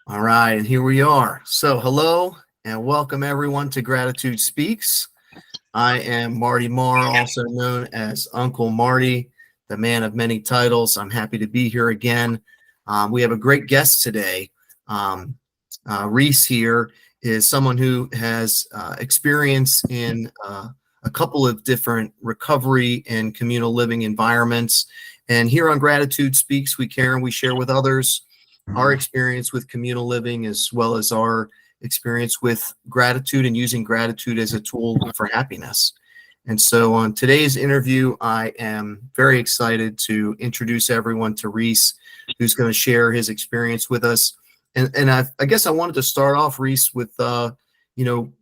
All right, and here we are. So, hello and welcome everyone to Gratitude Speaks. I am Marty Marr, also known as Uncle Marty, the man of many titles. I'm happy to be here again. We have a great guest today. Um, Reese here is someone who has experience in a couple of different recovery and communal living environments. And here on Gratitude Speaks, we care and we share with others our experience with communal living as well as our experience with gratitude and using gratitude as a tool for happiness. And so on today's interview, I am very excited to introduce everyone to Reese, who's going to share his experience with us. And I guess I wanted to start off, Reese, with you know,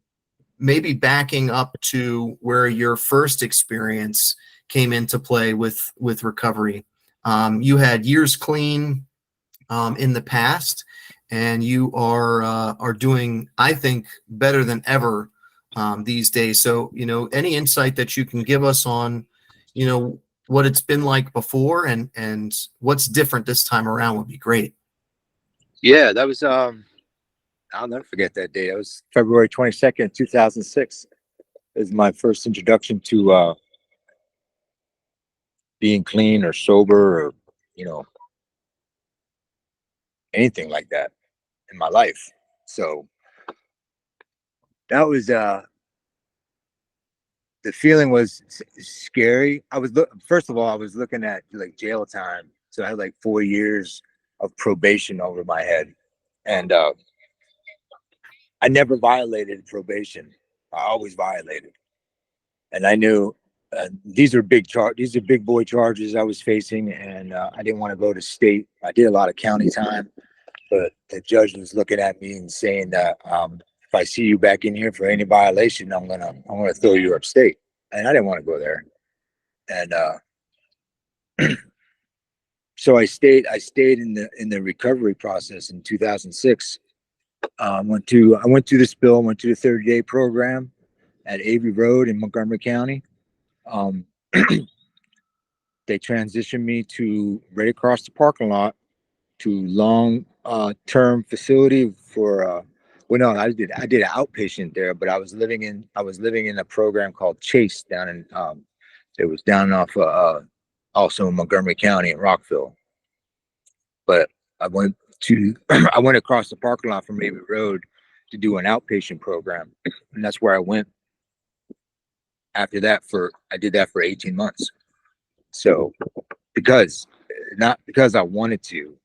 maybe backing up to where your first experience came into play with recovery. You had years clean in the past, and you are doing, I think, better than ever these days. So, any insight that you can give us on, what it's been like before and what's different this time around would be great. Yeah, that was I'll never forget that day. That was February 22nd, 2006. Is my first introduction to being clean or sober or you know anything like that in my life. So that was the feeling was scary. First of all, I was looking at like jail time. So I had like 4 years of probation over my head. And I never violated probation. I always violated. And I knew these are big boy charges I was facing, and I didn't want to go to state. I did a lot of county time, but the judge was looking at me and saying that if I see you back in here for any violation, I'm gonna throw you upstate. And I didn't want to go there. And so I stayed in the recovery process in 2006. I went through the spill, went to the 30-day program at Avery Road in Montgomery County. Um, they transitioned me to right across the parking lot to long term facility for well, no, I did an outpatient there, but I was living in a program called Chase down in it was down off also in Montgomery County in Rockville. But I went to I went across the parking lot from Avery Road to do an outpatient program, and that's where I went after that for I did that for 18 months. So because not because I wanted to,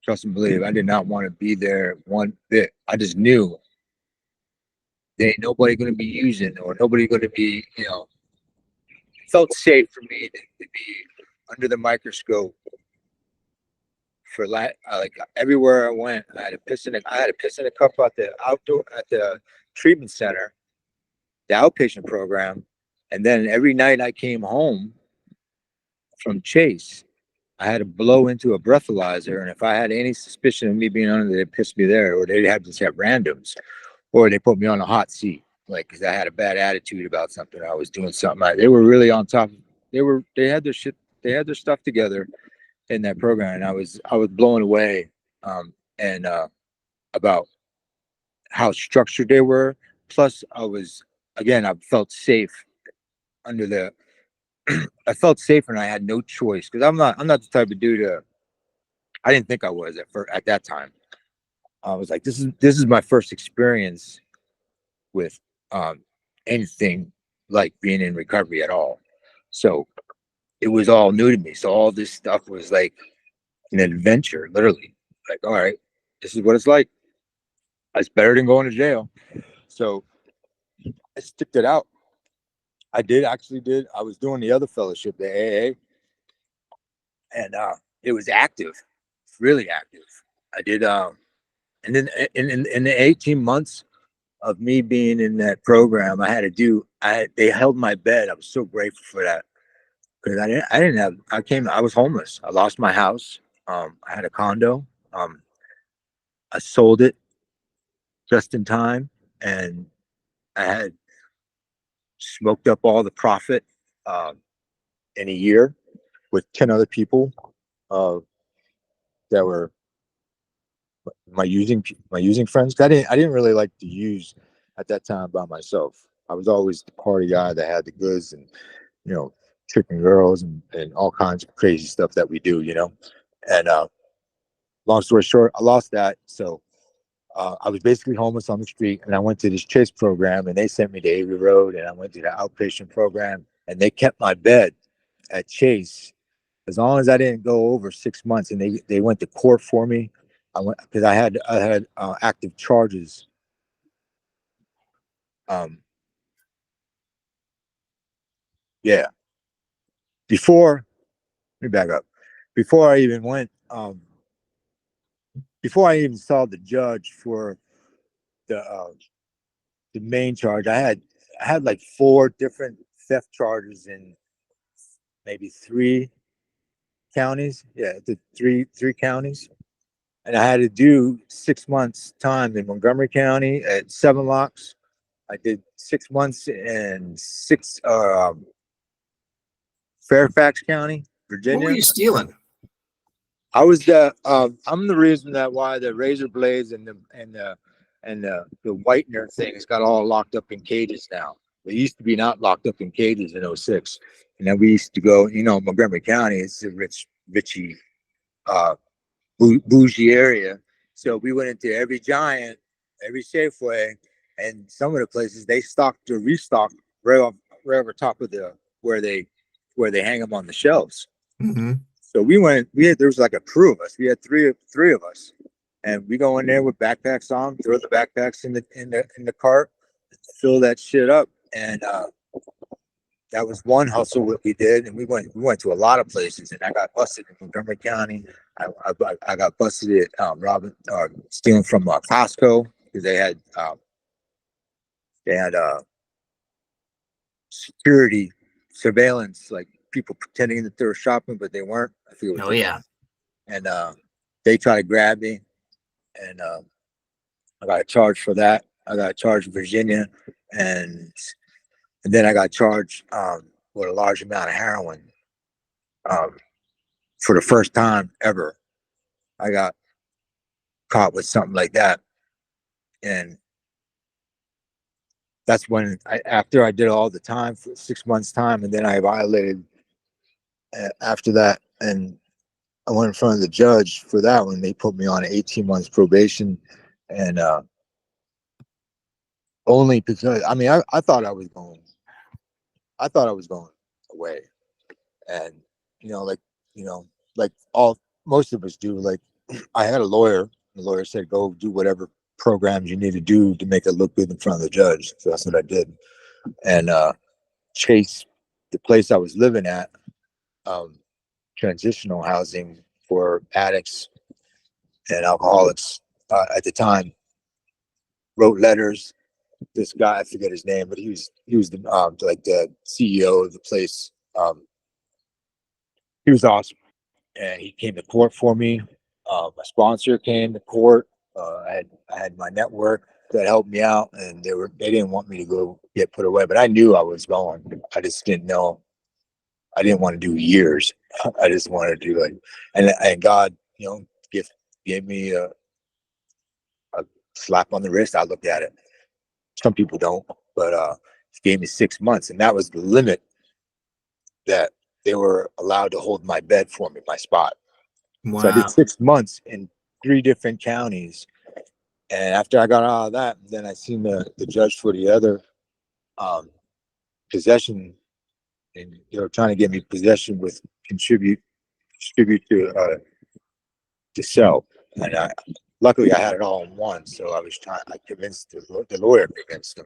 trust and believe, I did not want to be there one bit. I just knew there ain't nobody going to be using or nobody going to be, it felt safe for me to be under the microscope for like everywhere I went. I had a piss in a cup at the treatment center, the outpatient program, and then every night I came home from Chase, I had to blow into a breathalyzer, and if I had any suspicion of me being under, they'd piss me there, or they'd have just have randoms, or they put me on a hot seat, like because I had a bad attitude about something. I was doing something. They were really on top. They had their shit. They had their stuff together in that program, and I was blown away, and about how structured they were. Plus, I felt safe under the. I felt safe, and I had no choice because I'm not the type of dude to. I didn't think I was at that time. I was like, this is my first experience with um, anything like being in recovery at all. So it was all new to me. So all this stuff was like an adventure, literally. Like, all right, this is what it's like. It's better than going to jail. So I sticked it out. I was doing the other fellowship, the AA, and it was active, really active. I did, and then in the 18 months of me being in that program, they held my bed. I was so grateful for that because I was homeless. I lost my house. I had a condo. I sold it just in time, and I had smoked up all the profit um, in a year with 10 other people uh, that were my using friends. I didn't really like to use at that time by myself. I was always the party guy that had the goods and you know tricking girls and all kinds of crazy stuff that we do. And long story short, I lost that. So I was basically homeless on the street, and I went to this Chase program, and they sent me to Avery Road, and I went to the outpatient program, and they kept my bed at Chase as long as I didn't go over 6 months, and they went to court for me. I went because I had active charges. Um, yeah. Before Let me back up. Before I even went, before I even saw the judge for the uh, the main charge, I had like four different theft charges in maybe three counties. Yeah, the three counties, and I had to do 6 months time in Montgomery County at 7 locks. I did 6 months in Fairfax County, What were Virginia. you stealing? I'm the reason that why the razor blades and the whitener things got all locked up in cages now. They used to be not locked up in cages in '06. And then we used to go, Montgomery County, it's a richy, uh, bougie area. So we went into every Giant, every Safeway, and some of the places they stocked or restocked right over top of where they hang them on the shelves. Mm-hmm. So there was like a crew of us. We had three of us, and we go in there with backpacks on, throw the backpacks in the cart, fill that shit up, and that was one hustle that we did. And we went to a lot of places, and I got busted in Montgomery County. I got busted at stealing from Costco because they had security surveillance, like people pretending that they were shopping, but they weren't. I forget what Oh they yeah. call it. And they tried to grab me, and I got charged for that. I got charged in Virginia, and and then I got charged with a large amount of heroin um, for the first time ever. I got caught with something like that, and that's when after I did all the time for 6 months time, and then I violated after that, and I went in front of the judge for that one. They put me on 18 months probation, and only because I thought I was going away, and you know, like like all most of us do. Like I had a lawyer. The lawyer said, "Go do whatever programs you need to do to make it look good in front of the judge." So that's what I did. And Chase, the place I was living at, um, transitional housing for addicts and alcoholics at the time, wrote letters. This guy, I forget his name, but he was the like the CEO of the place. He was awesome, and he came to court for me. My sponsor came to court. I had my network that helped me out, and they didn't want me to go get put away, but I knew I was going. I just didn't know. I didn't want to do years. I just wanted to do like, and God, give gave me a slap on the wrist. I looked at it. Some people don't, but he gave me 6 months, and that was the limit that they were allowed to hold my bed for me, my spot. So I did Wow. 6 months in three different counties. And after I got out of that, then I seen the judge for the other um, possession, and they were trying to get me possession with distribute to sell. And luckily I had it all in one. So I convinced the lawyer convinced him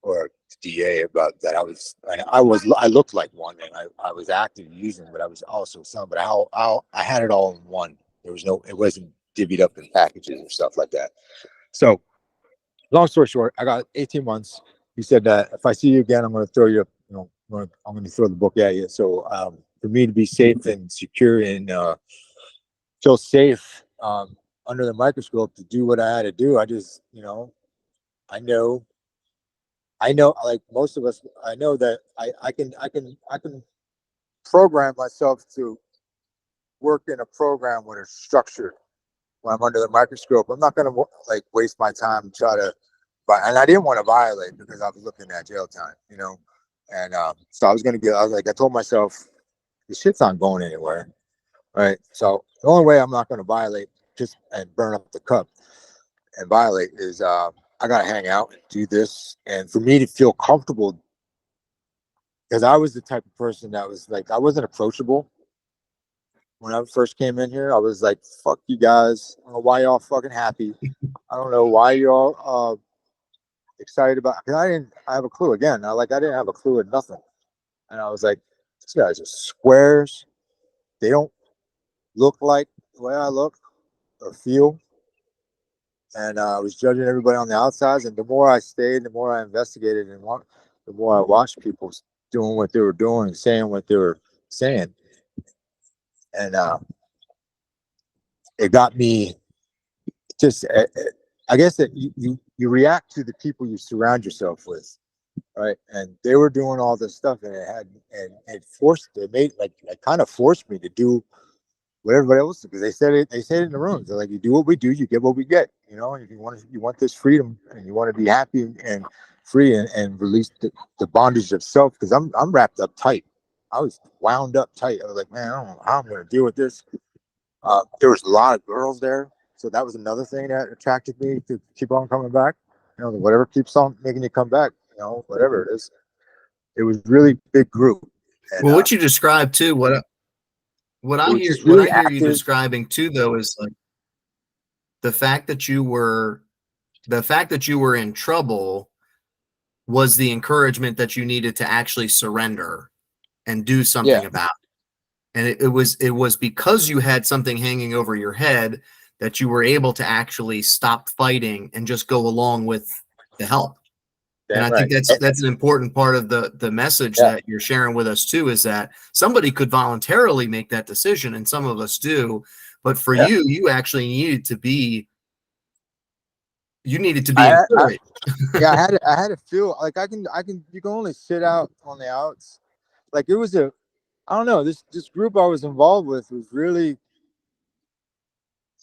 or the DA about that. I looked like one, and I was active using, but I was also some. But I had it all in one. It wasn't divvied up in packages or stuff like that. So long story short, I got 18 months. He said that if I see you again, I'm going to throw you. I'm going to throw the book at you. So for me to be safe and secure and feel safe under the microscope to do what I had to do, I just, I know, like most of us, I know that I can program myself to work in a program when it's structured. when I'm under the microscope, I'm not gonna like waste my time and try to. But and I didn't want to violate because I was looking at jail time, you know, and so I was gonna get. I was like, I told myself, this shit's not going anywhere, right? So the only way I'm not gonna violate just and burn up the cup and violate is I gotta hang out and do this, and for me to feel comfortable, because I was the type of person that was like I wasn't approachable when I first came in here. I was like, fuck you guys. I don't know why y'all fucking happy. I don't know why y'all excited about, because I have a clue again. I didn't have a clue of nothing. And I was like, these guys are squares. They don't look like the way I look or feel. And I was judging everybody on the outsides. And the more I stayed, the more I investigated, and the more I watched people doing what they were doing and saying what they were saying. And it got me just, I guess that you react to the people you surround yourself with, right? And they were doing all this stuff, and it made like kind of forced me to do what everybody else did, because they said it in the rooms. They're like, you do what we do, you get what we get, you know. And if you want this freedom, and you want to be happy and free, and release the bondage of self, because I'm wrapped up tight. I was wound up tight. I was like, man, I don't know how I'm going to deal with this. There was a lot of girls there, so that was another thing that attracted me to keep on coming back. You know, whatever keeps on making you come back, you know, whatever it is. It was really big group. And Well, what you described too, it was just what really I hear you active. describing too, though, is like the fact that you were in trouble was the encouragement that you needed to actually surrender and do Yeah, something about it. And it was because you had something hanging over your head that you were able to actually stop fighting and just go along with the help. And damn I think right. that's an important part of the message Yeah, that you're sharing with us too, is that somebody could voluntarily make that decision, and some of us do, but for yeah. you, you actually needed to be I, I encouraged. yeah, I had to feel like you can only sit out on the outs. Like it was I don't know, this group I was involved with was really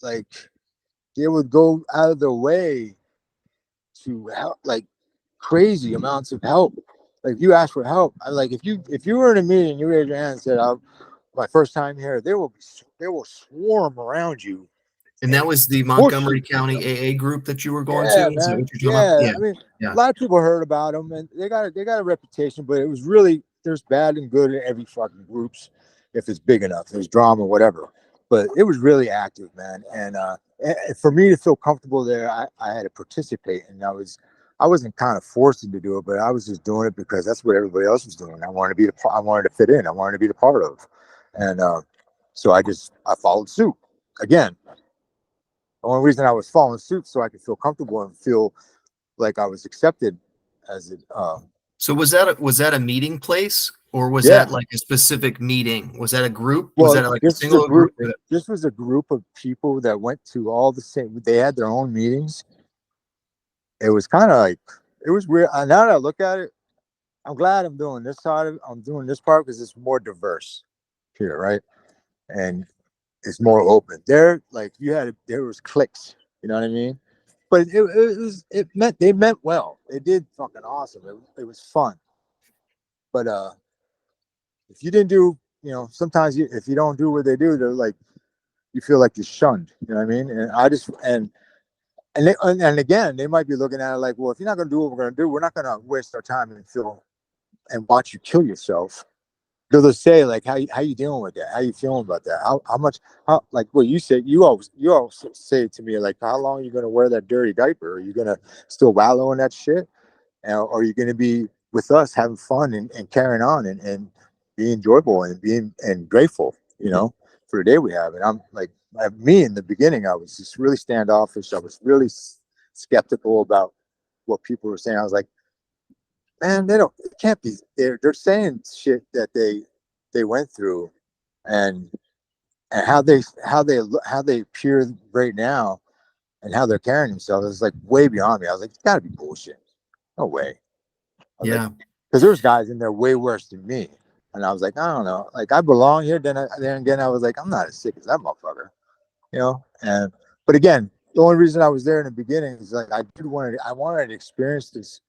like they would go out of their way to help, like crazy amounts of help. Like if you ask for help, like if you were in a meeting, you raise your hand and said, my first time here, they will swarm around you And and that was the push you. Montgomery County AA group that you were going to? Yeah, Is that man. what you're talking about? Yeah, Yeah. I mean, Yeah. a lot of people heard about them, and they got a reputation, but it was really there's bad and good in every fucking groups if it's big enough. There's drama, whatever. But it was really active, man. And for me to feel comfortable there, I had to participate, and I wasn't kind of forced to do it, but I was just doing it because that's what everybody else was doing. I wanted to fit in. I wanted to be the part of, and so I followed suit again. The only reason I was following suit so I could feel comfortable and feel like I was accepted as it. So was that a meeting place, or was Yeah. that like a specific meeting? Was that a group? Was Well, that like a this was a single group. group? Or This was a group of people that went to all the same. They had their own meetings. It was kind of like it was weird. Now that I look at it, I'm glad I'm doing this side of. I'm doing this part because it's more diverse here, right? And it's more open. There, like there was cliques. You know what I mean? But it meant they meant well. They did fucking awesome. It was fun. But if you didn't do, you know, sometimes if you don't do what they do, they're like you feel like you're shunned. You know what I mean? And I just and again, they might be looking at it like, well, if you're not gonna do what we're gonna do, we're not gonna waste our time and watch you kill yourself. They'll say like, how you dealing with that? How you feeling about that? How much? How like what you said? You always say to me like, how long are you gonna wear that dirty diaper? Are you gonna still wallow in that shit? Or are you going to be with us having fun and carrying on and being enjoyable and being and grateful, you know, for the day we have? And I'm like, me in the beginning, I was just really standoffish. I was really skeptical about what people were saying. I was like, man, it can't be. They're saying shit that they went through, and how they appear right now, and how they're carrying themselves is like way beyond me. I was like, it's got to be bullshit. No way. I was like, Yeah. because there's guys in there way worse than me. And I was like, I don't know. Like, I belong here. Then again, I was like, I'm not as sick as that motherfucker, you know? But again, the only reason I was there in the beginning is like I wanted to experience this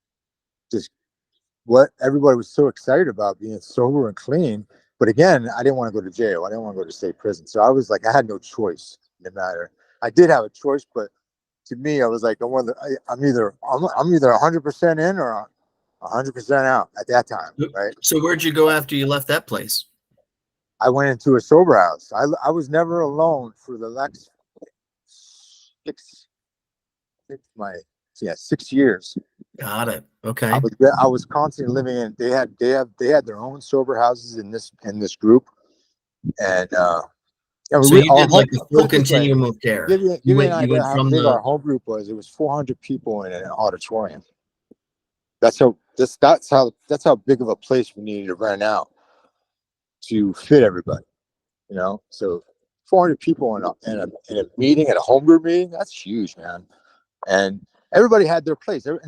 what everybody was so excited about, being sober and clean. But again, I didn't want to go to jail. I didn't want to go to state prison. So I was like, I had no choice. No matter, I did have a choice, but to me, I was like, I'm either 100% in or 100% out at that time, right? So where'd you go after you left that place? I went into a sober house. I was never alone for the next six, my 6 years. Got it. Okay. I was constantly living in. They had their own sober houses in this group, and yeah, So we you our did like home. the Put full it this way, continuum of care. give you an You idea went how from big our the home group was. It was 400 people in an auditorium. That's how big of a place we needed to rent out to fit everybody. So 400 people in a meeting, at a home group meeting, that's huge, man. And everybody had their place. It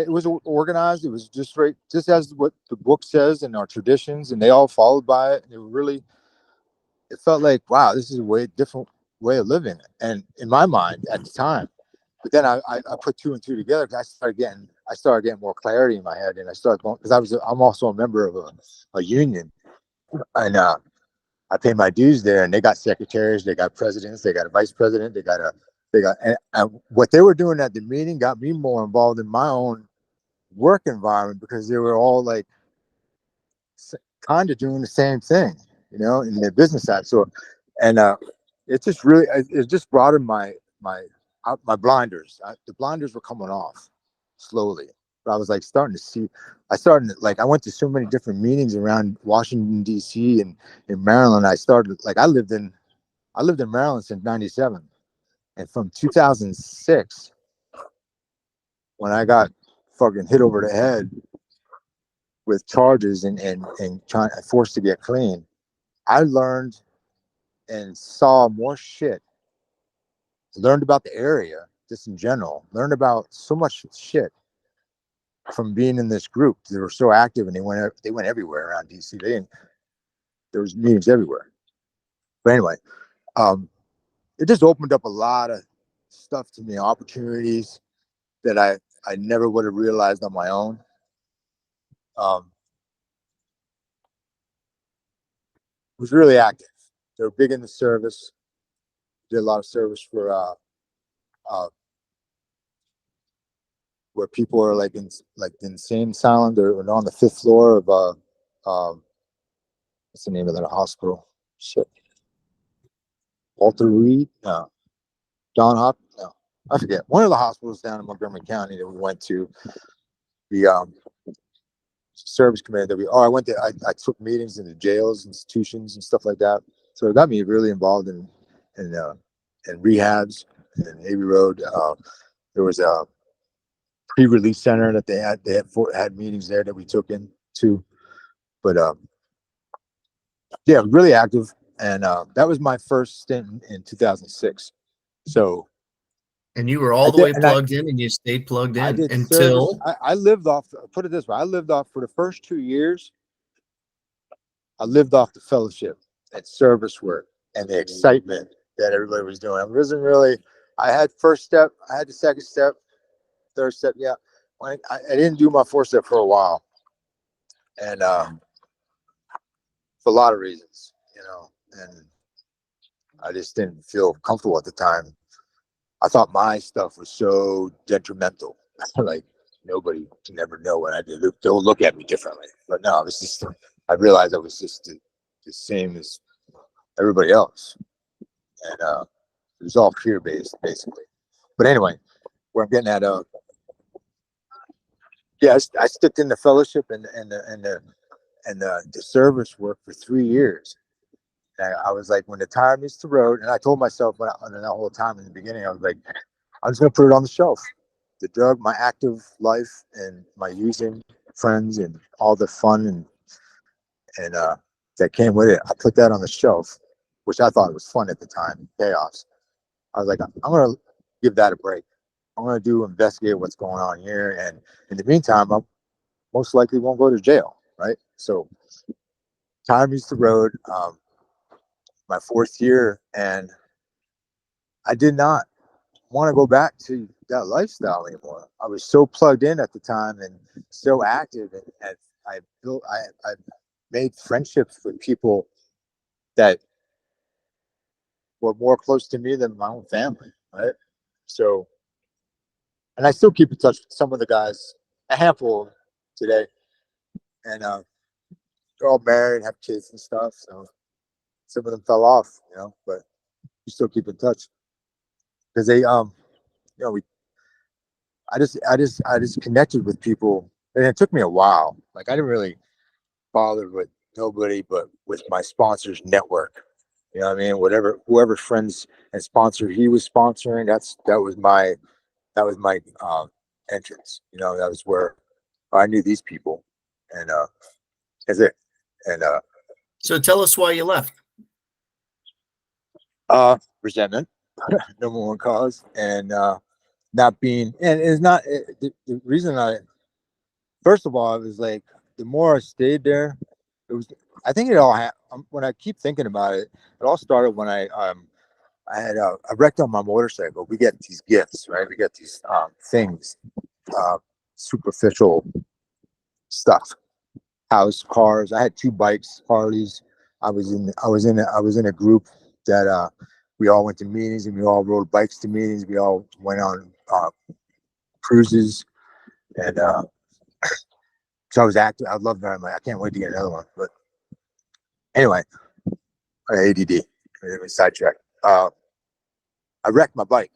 was organized. It was just right, just as what the book says and our traditions, and they all followed by it. And it felt like, wow, this is a way different way of living. And in my mind at the time, but then I put two and two together because I started getting more clarity in my head, and I started going because I'm also a member of a union, and I pay my dues there, and they got secretaries, they got presidents, they got a vice president, and what they were doing at the meeting got me more involved in my own work environment because they were all like kind of doing the same thing, in their business side. So, and it just broadened my blinders. The blinders were coming off slowly, but I was like starting to see. I went to so many different meetings around Washington D.C. and in Maryland. I lived in Maryland since '97, and from 2006, when I got fucking hit over the head with charges and trying forced to get clean, I learned and saw more shit. Learned about the area just in general. Learned about so much shit from being in this group. They were so active, and they went everywhere around DC. There was meetings everywhere. But anyway, it just opened up a lot of stuff to me, opportunities that I never would have realized on my own. Was really active. They were big in the service. Did a lot of service for uh, where people are like in the insane asylum. They're on the fifth floor of what's the name of that hospital? Shit. Walter Reed? No. John Hop? No. I forget. One of the hospitals down in Montgomery County that we went to, the service committee that I went there. I took meetings in the jails, institutions, and stuff like that. So it got me really involved in rehabs in Navy Road. There was a pre-release center that they had meetings there that we took into. But yeah, really active, and that was my first stint in 2006. So and you were all I the did, way and plugged in, and you stayed plugged I in did service. until I lived off. Put it this way: I lived off for the first 2 years. I lived off the fellowship and service work and the excitement that everybody was doing. It wasn't really. I had first step. I had the second step, third step. Yeah, I didn't do my fourth step for a while, and for a lot of reasons, and I just didn't feel comfortable at the time. I thought my stuff was so detrimental. Like nobody can ever know what I did. They'll look at me differently. But no, it was just I realized I was just the same as everybody else. And it was all fear based basically. But anyway, where I'm getting at yeah, I stuck in the fellowship and the service work for 3 years. And I was like, when the time meets the road, and I told myself that whole time in the beginning, I was like, I'm just gonna put it on the shelf. The drug, my active life, and my using friends, and all the fun and that came with it. I put that on the shelf, which I thought was fun at the time, chaos. I was like, I'm gonna give that a break. I'm gonna investigate what's going on here, and in the meantime, I most likely won't go to jail, right? So time meets the road. My fourth year, and I did not want to go back to that lifestyle anymore. I was so plugged in at the time and so active, and I made friendships with people that were more close to me than my own family, right? So, and I still keep in touch with some of the guys, a handful of them today, and they're all married, have kids and stuff. So some of them fell off, but we still keep in touch because they, we, I just connected with people, and it took me a while. Like I didn't really bother with nobody, but with my sponsors network. You know what I mean? Whoever friends and sponsor he was sponsoring, that was my entrance. That was where I knew these people, and that's it. And So tell us why you left. resentment, number one cause, and not being, and it's not the reason I. First of all, it was like the more I stayed there, it was. I think it all when I keep thinking about it, it all started when I had I wrecked on my motorcycle. We get these gifts, right? We get these things, uh, superficial stuff, house, cars. I had two bikes, Harleys. I was in a group that we all went to meetings, and we all rode bikes to meetings. We all went on cruises, and so I was active. I love very much. I can't wait to get another one. But anyway, ADD. Sidetracked. I wrecked my bike.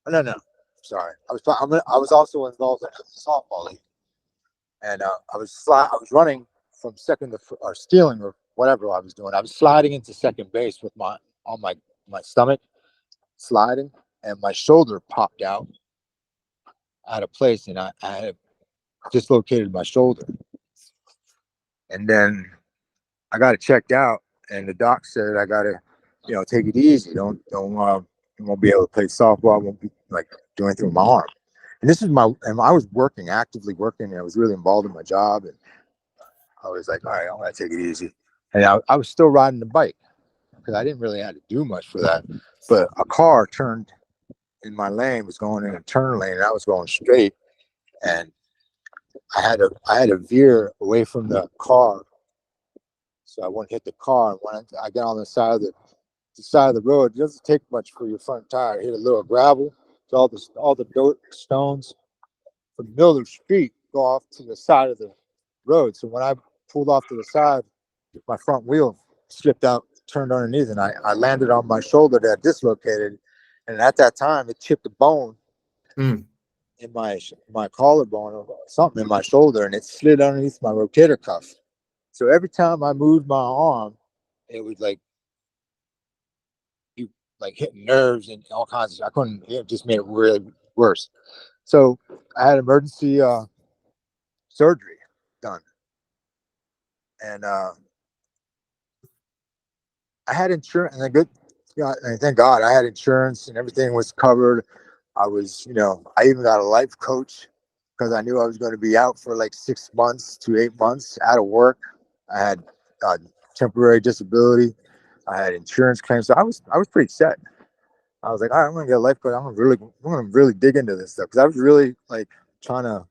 No. Sorry. I was also involved in a softball league, and I was running from second to or stealing or whatever I was doing. I was sliding into second base with my stomach sliding, and my shoulder popped out of place, and I had dislocated my shoulder. And then I got it checked out, and the doc said I got to, take it easy. You won't be able to play softball. I won't be like do anything with my arm. And I was actively working, and I was really involved in my job, and I was like, all right, I'm gonna take it easy. And I was still riding the bike because I didn't really have to do much for that. But a car turned in my lane, was going in a turn lane, and I was going straight, and I had to veer away from the car so I wouldn't hit the car. And when I got on the side of the road, it doesn't take much for your front tire to hit a little gravel. So all the dirt, stones from the middle of the street go off to the side of the road. So when I pulled off to the side, my front wheel slipped out, turned underneath, and I landed on my shoulder that dislocated. And at that time, it chipped a bone Mm. in my collarbone or something in my shoulder, and it slid underneath my rotator cuff. So every time I moved my arm, it would you like hitting nerves and all kinds of. I couldn't. It just made it really worse. So I had emergency surgery done, and I had insurance, and and thank God I had insurance, and everything was covered. I even got a life coach because I knew I was going to be out for like 6 months to 8 months out of work. I had uh, temporary disability. I had insurance claims, so I was pretty set. I was like, all right, I'm gonna get a life coach. I'm gonna really dig into this stuff because I was really like trying to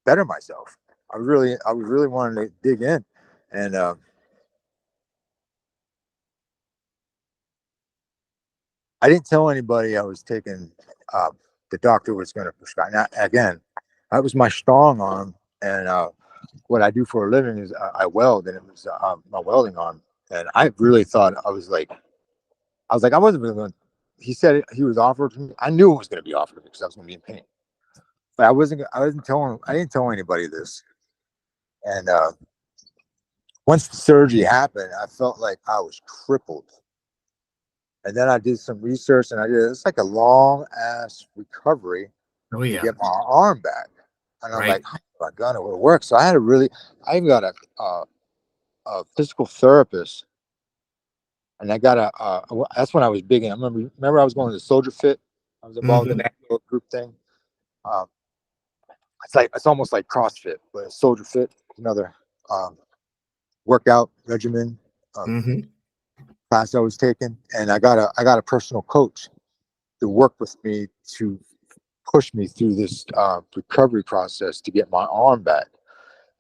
better myself. I was really wanting to dig in, and I didn't tell anybody I was taking. Uh, the doctor was going to prescribe. Now, again, that was my strong arm, and what I do for a living is I weld, and it was my welding arm. And I really thought I was like, I wasn't really going. He said he was offered to me. I knew it was going to be offered to me because I was going to be in pain. But I wasn't. I wasn't telling. I didn't tell anybody this. And once the surgery happened, I felt like I was crippled. And then I did some research, and it's like a long ass recovery Oh to yeah. get my arm back. And I'm Right. like, oh my God, it will work. So I even got a physical therapist, and I got that's when I was big in. Remember I was going to the Soldier Fit. I was involved in Mhm. that little group thing. Um, it's almost like CrossFit, but Soldier Fit, another um, workout regimen. Um, Mhm. class I was taking, and I got a personal coach to work with me to push me through this recovery process to get my arm back.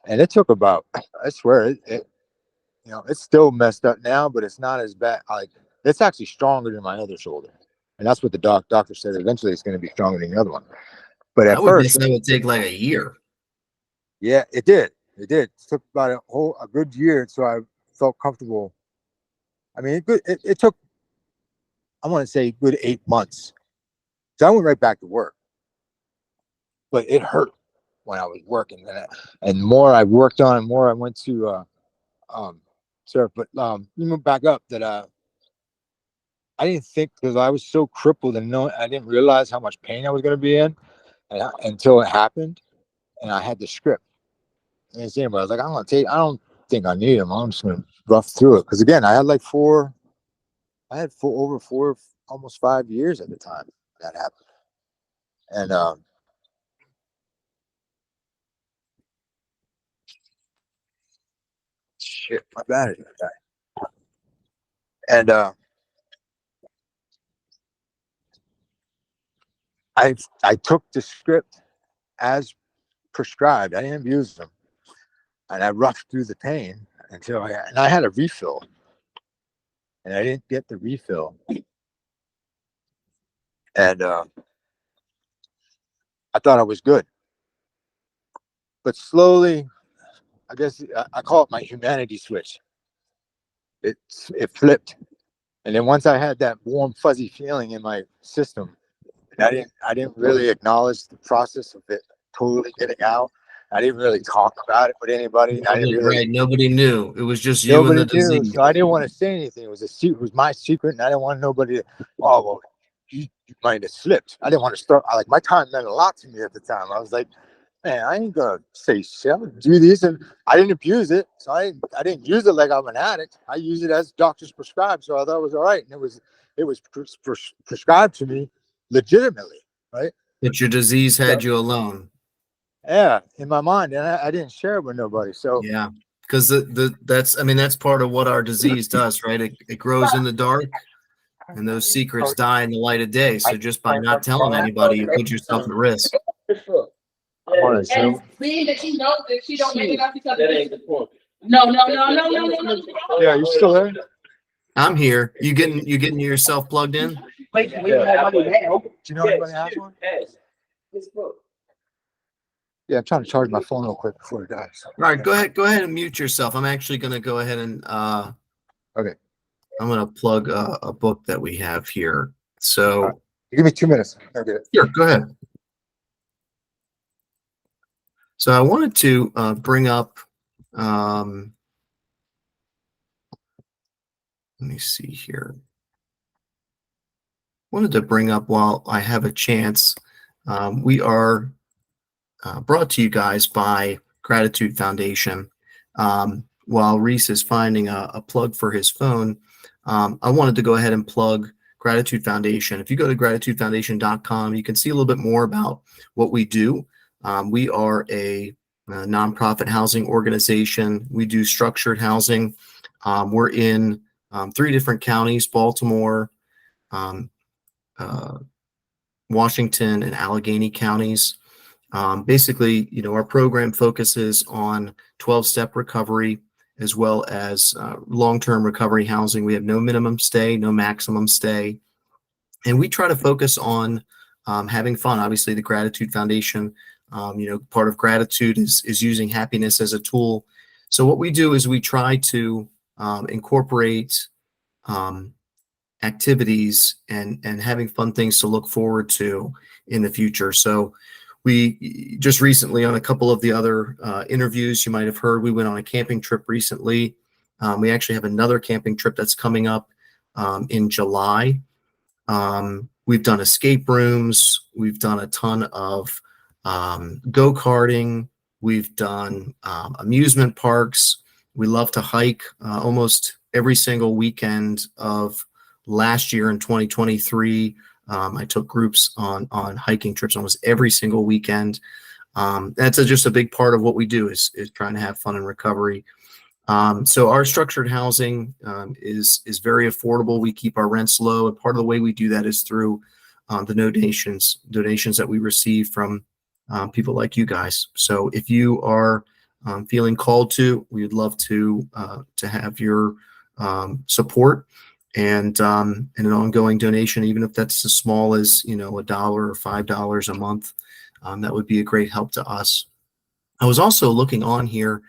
And it took about, I swear, it's still messed up now, but it's not as bad. Like, it's actually stronger than my other shoulder, and that's what the doctor said. Eventually, it's going to be stronger than the other one. But I at would first, guess that would take like a year. yeah, it did. It did. It took about a good year until I felt comfortable. I mean, it took, I want to say, a good 8 months. So I went right back to work, but it hurt when I was working, and more I worked on, more I went to surf. But let me move back up that I didn't think, because I was so crippled and I didn't realize how much pain I was going to be in, until it happened, and I had the script. And I was like, I don't think I need them. I'm just going to rough through it, because again, I had over 4, almost 5 years at the time that happened, and shit, my battery died. And I took the script as prescribed. I didn't abuse them, and I roughed through the pain until I had a refill, and I didn't get the refill, and I thought I was good, but slowly, I guess I call it my humanity switch. It flipped, and then once I had that warm fuzzy feeling in my system, and I didn't really acknowledge the process of it totally getting out. I didn't really talk about it with anybody. I didn't really. Right. Nobody knew. It was just you and Nobody the knew, disease. so I didn't want to say anything. It was a secret. It was my secret, and I didn't want nobody to. Oh well, you might have slipped. I didn't want to start. My time meant a lot to me at the time. I was like, man, I ain't gonna say shit. I'm gonna do this, and I didn't abuse it, so I didn't use it like I'm an addict. I use it as doctors prescribed, so I thought it was all right, and it was prescribed to me legitimately, right? But your disease So, had you alone. yeah, in my mind, and I didn't share it with nobody. So Yeah. Because that's part of what our disease does, right? It grows in the dark, and those secrets die in the light of day. So just by not telling anybody, you put yourself at risk. I'm on a Zoom. And being that you know that she don't make it up because that ain't the point. No. Yeah, you still there? I'm here. You getting yourself plugged in? Wait, we don't have money now. Do you know anybody has one? Yeah, I'm trying to charge my phone real quick before it dies. All right, go ahead and mute yourself. I'm actually going to go ahead and Okay. I'm going to plug a book that we have here. So Give me 2 minutes. I'll get it. here, go ahead. So I wanted to bring up. Let me see here. Wanted to bring up while I have a chance. We are brought to you guys by Gratitude Foundation. While Reese is finding a plug for his phone, I wanted to go ahead and plug Gratitude Foundation. If you go to gratitudefoundation.com, you can see a little bit more about what we do. We are a nonprofit housing organization. We do structured housing. We're in 3 different counties: Baltimore, Washington, and Allegheny counties. Basically, our program focuses on 12-step recovery as well as long-term recovery housing. We have no minimum stay, no maximum stay. And we try to focus on having fun. Obviously, the Gratitude Foundation, part of gratitude is using happiness as a tool. So what we do is we try to incorporate activities and having fun things to look forward to in the future. So we just recently, on a couple of the other interviews you might have heard, we went on a camping trip recently. We actually have another camping trip that's coming up in July. We've done escape rooms. We've done a ton of go-karting. We've done amusement parks. We love to hike. Almost every single weekend of last year in 2023, I took groups on hiking trips almost every single weekend. That's just a big part of what we do is trying to have fun in recovery. So our structured housing is very affordable. We keep our rents low, and part of the way we do that is through the donations that we receive from people like you guys. So if you are feeling called to, we would love to have your support and an ongoing donation, even if that's as small as $1 or $5 a month. That would be a great help to us. I was also looking on here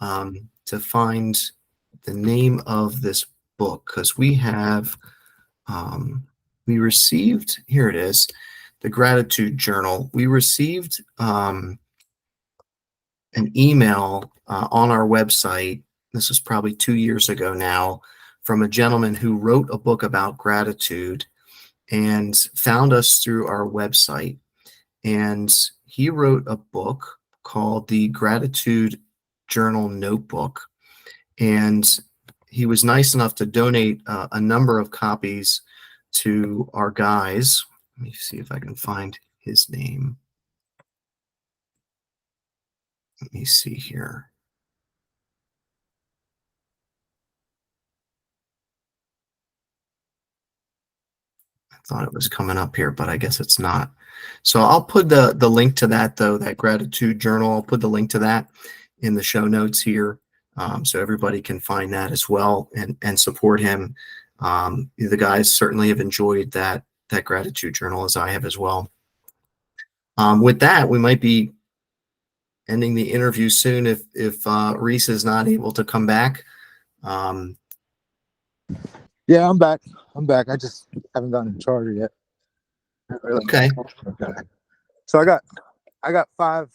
to find the name of this book, because we received, here it is, the Gratitude Journal. We received an email on our website. This was probably 2 years ago now, from a gentleman who wrote a book about gratitude and found us through our website. And he wrote a book called the Gratitude Journal Notebook. And he was nice enough to donate a number of copies to our guys. Let me see if I can find his name. Let me see here. I thought it was coming up here, but I guess it's not. So I'll put the link to that, though, that Gratitude Journal. I'll put the link to that in the show notes here, so everybody can find that as well and support him. The guys certainly have enjoyed that Gratitude Journal, as I have as well. With that, we might be ending the interview soon if Reese is not able to come back. Yeah, I'm back. I just haven't gotten the charger yet. Okay. So I got 5%.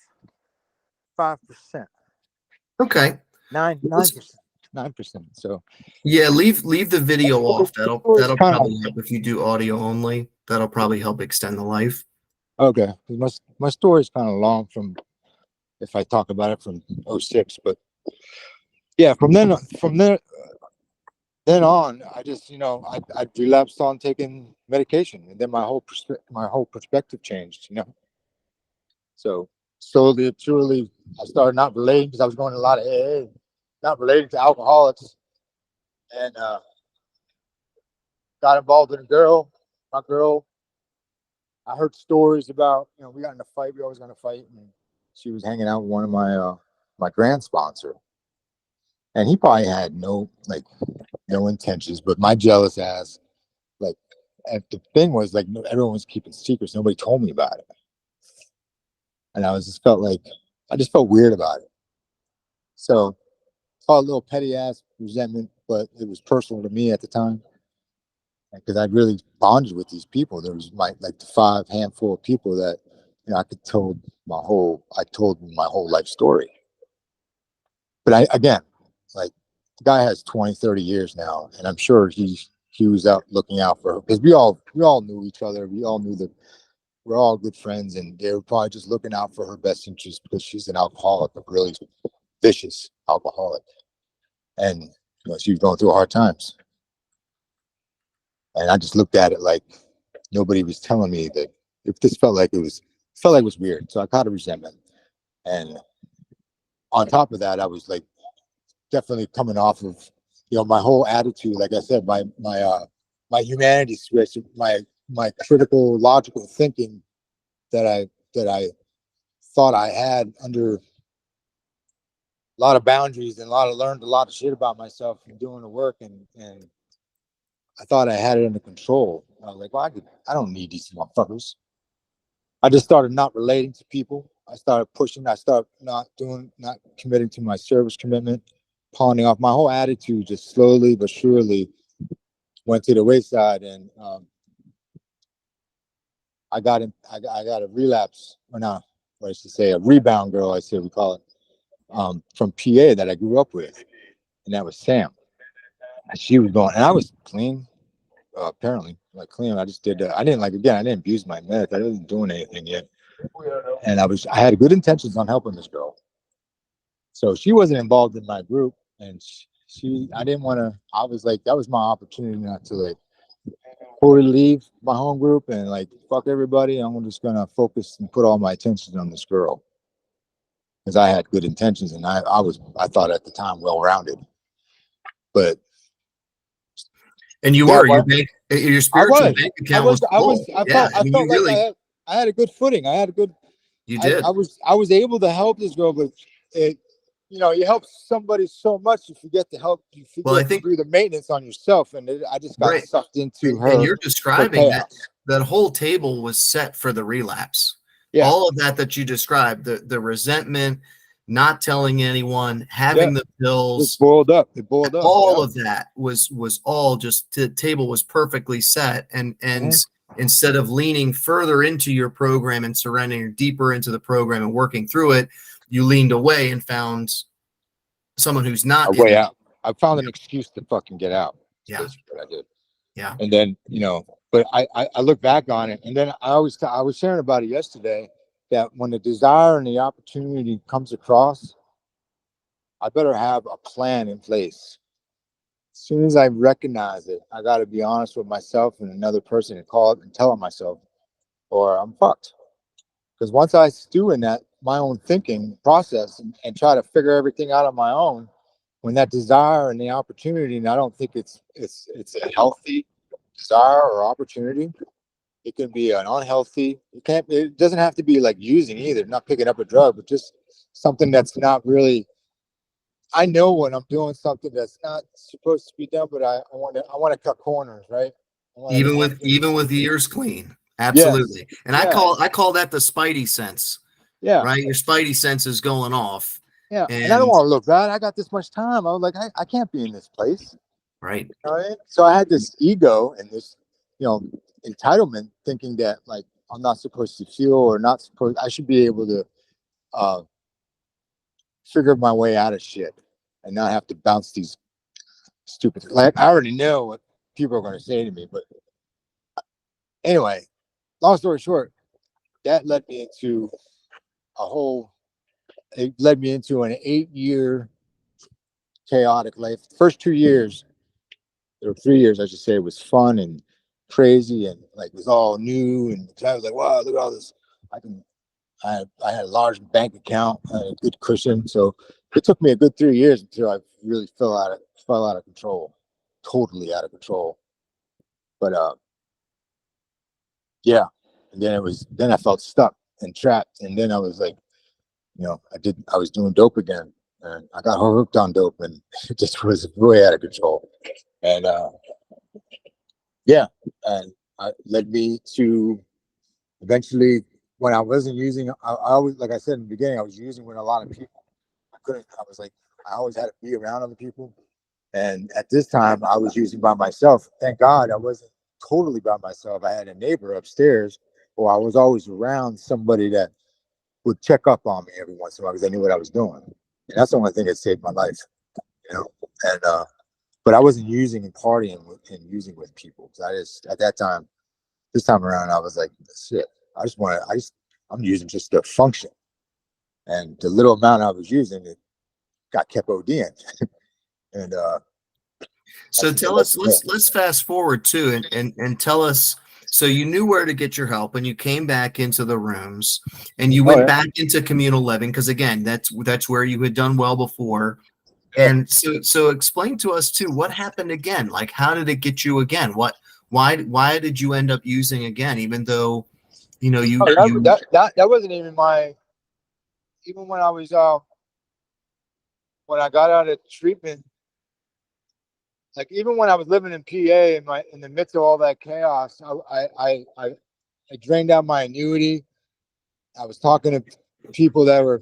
Okay. 9%. So Yeah, leave the video off. That'll kinda- probably help if you do audio only. That'll probably help extend the life. okay. My story is kind of long from, if I talk about it, from 06, but yeah, from then on, I just, I relapsed on taking medication, and then my whole perspective changed, So slowly, truly, I started not relating, because I was going to a lot of AA, not relating to alcoholics, and got involved with my girl. I heard stories about, we got in a fight. We always got in a fight, and she was hanging out with one of my grand sponsor, and he probably had no intentions, but my jealous ass, like, and the thing was, like, everyone was keeping secrets. Nobody told me about it, and I just felt weird about it. So, called a little petty ass resentment, but it was personal to me at the time, because I really bonded with these people. There was the 5 handful of people that I told my whole life story. But again, the guy has 20, 30 years now, and I'm sure he was out looking out for her, because we all knew each other. We all knew that we're all good friends, and they were probably just looking out for her best interest, because she's an alcoholic, a really vicious alcoholic, and she was going through hard times. And I just looked at it like nobody was telling me that. If this felt like it was weird, so I caught a resentment. And on top of that, I was definitely coming off of my whole attitude. Like I said, my humanity switch, my critical, logical thinking that I thought I had under a lot of boundaries, and learned a lot of shit about myself from doing the work, and I thought I had it under control. I was like, well, I don't need these motherfuckers. I just started not relating to people. I started pushing. I started not committing to my service commitment, pawning off. My whole attitude just slowly but surely went to the wayside, and I got a relapse, or not, what I should say, a rebound girl, I say we call it, from PA that I grew up with, and that was Sam. And she was going, and I was clean, apparently, clean. I just did. I didn't I didn't abuse my meds. I wasn't doing anything yet, and I had good intentions on helping this girl. So she wasn't involved in my group, and I didn't want to. I was that was my opportunity not to totally leave my home group and fuck everybody. I'm just gonna focus and put all my attention on this girl. because I had good intentions and I thought at the time well-rounded, but And you that were was, your spiritual bank I account was, was full. Yeah, I mean, felt you like really I had a good footing. you did. I was able to help this girl, but it, you help somebody so much, you forget to help, you Well, I forget to think do the maintenance on yourself. And I just got right. sucked into And her you're for describing that chaos. that whole table was set for the relapse. Yeah. All of that you described, the resentment, not telling anyone, having the It pills, boiled up. It boiled up. all Yeah. of that was all just the table was perfectly set. And Mhm. instead of leaning further into your program and surrendering deeper into the program and working through it, you leaned away and found someone who's A not in way it. out. I found an excuse to fucking get out. That's Yeah. basically what I did. Yeah. And then, but I look back on it, and then I was sharing about it yesterday, that when the desire and the opportunity comes across, I better have a plan in place. As soon as I recognize it, I got to be honest with myself and another person and call it and tell myself, or I'm fucked. Because once I stew in that my own thinking process and try to figure everything out on my own, when that desire and the opportunity, and I don't think it's a healthy desire or opportunity. It can be an unhealthy. It doesn't have to be like using either, not picking up a drug, but just something that's not really. I know when I'm doing something that's not supposed to be done, but I want to cut corners, right? I want to Even with the ears clean. Yes. Absolutely. And Yeah. I call that the spidey sense, Yeah. right? Your spidey sense is going off. Yeah. And I don't And want to look bad. I got this much time. I was like, I can't be in this place. right. All right. So I had this ego and this, entitlement, thinking that like I'm not supposed to feel or not supposed. I should be able to uh, figure my way out of shit and not have to bounce these stupid. Like I already know what people are going to say to me, but anyway, long story short, that led me into a whole. It led me into an 8-year chaotic life. First 2 years, or 3 years, I should say, was fun and crazy and like it was all new. And I was like, wow, look at all this. I can. I had a large bank account, I had a good cushion. So it took me a good 3 years until I really fell out of control, totally out of control. But yeah, and then I felt stuck and trapped, and then I was like, I was doing dope again, and I got hooked on dope, and it just was way out of control. And yeah, and it led me to eventually when I wasn't using. I always, like I said in the beginning, I was using with a lot of people. I was like, I always had to be around other people. And at this time, I was using by myself. Thank God I wasn't totally by myself. I had a neighbor upstairs, or I was always around somebody that would check up on me every once in a while because they knew what I was doing. And that's the only thing that saved my life, you know. And but I wasn't using and partying and using with people. I just at that time, this time around, I was like, shit. I'm using just to function. And the little amount I was using, it got kept ODing. And So tell us, let's fast forward too and tell us. So you knew where to get your help, and you came back into the rooms, and you went back into communal living because again, that's where you had done well before. Yeah. And so explain to us too what happened again. Like, how did it get you again? Why did you end up using again, even though you that wasn't even my. Even when I was when I got out of treatment, like even when I was living in PA in the midst of all that chaos, I drained out my annuity. I was talking to people that were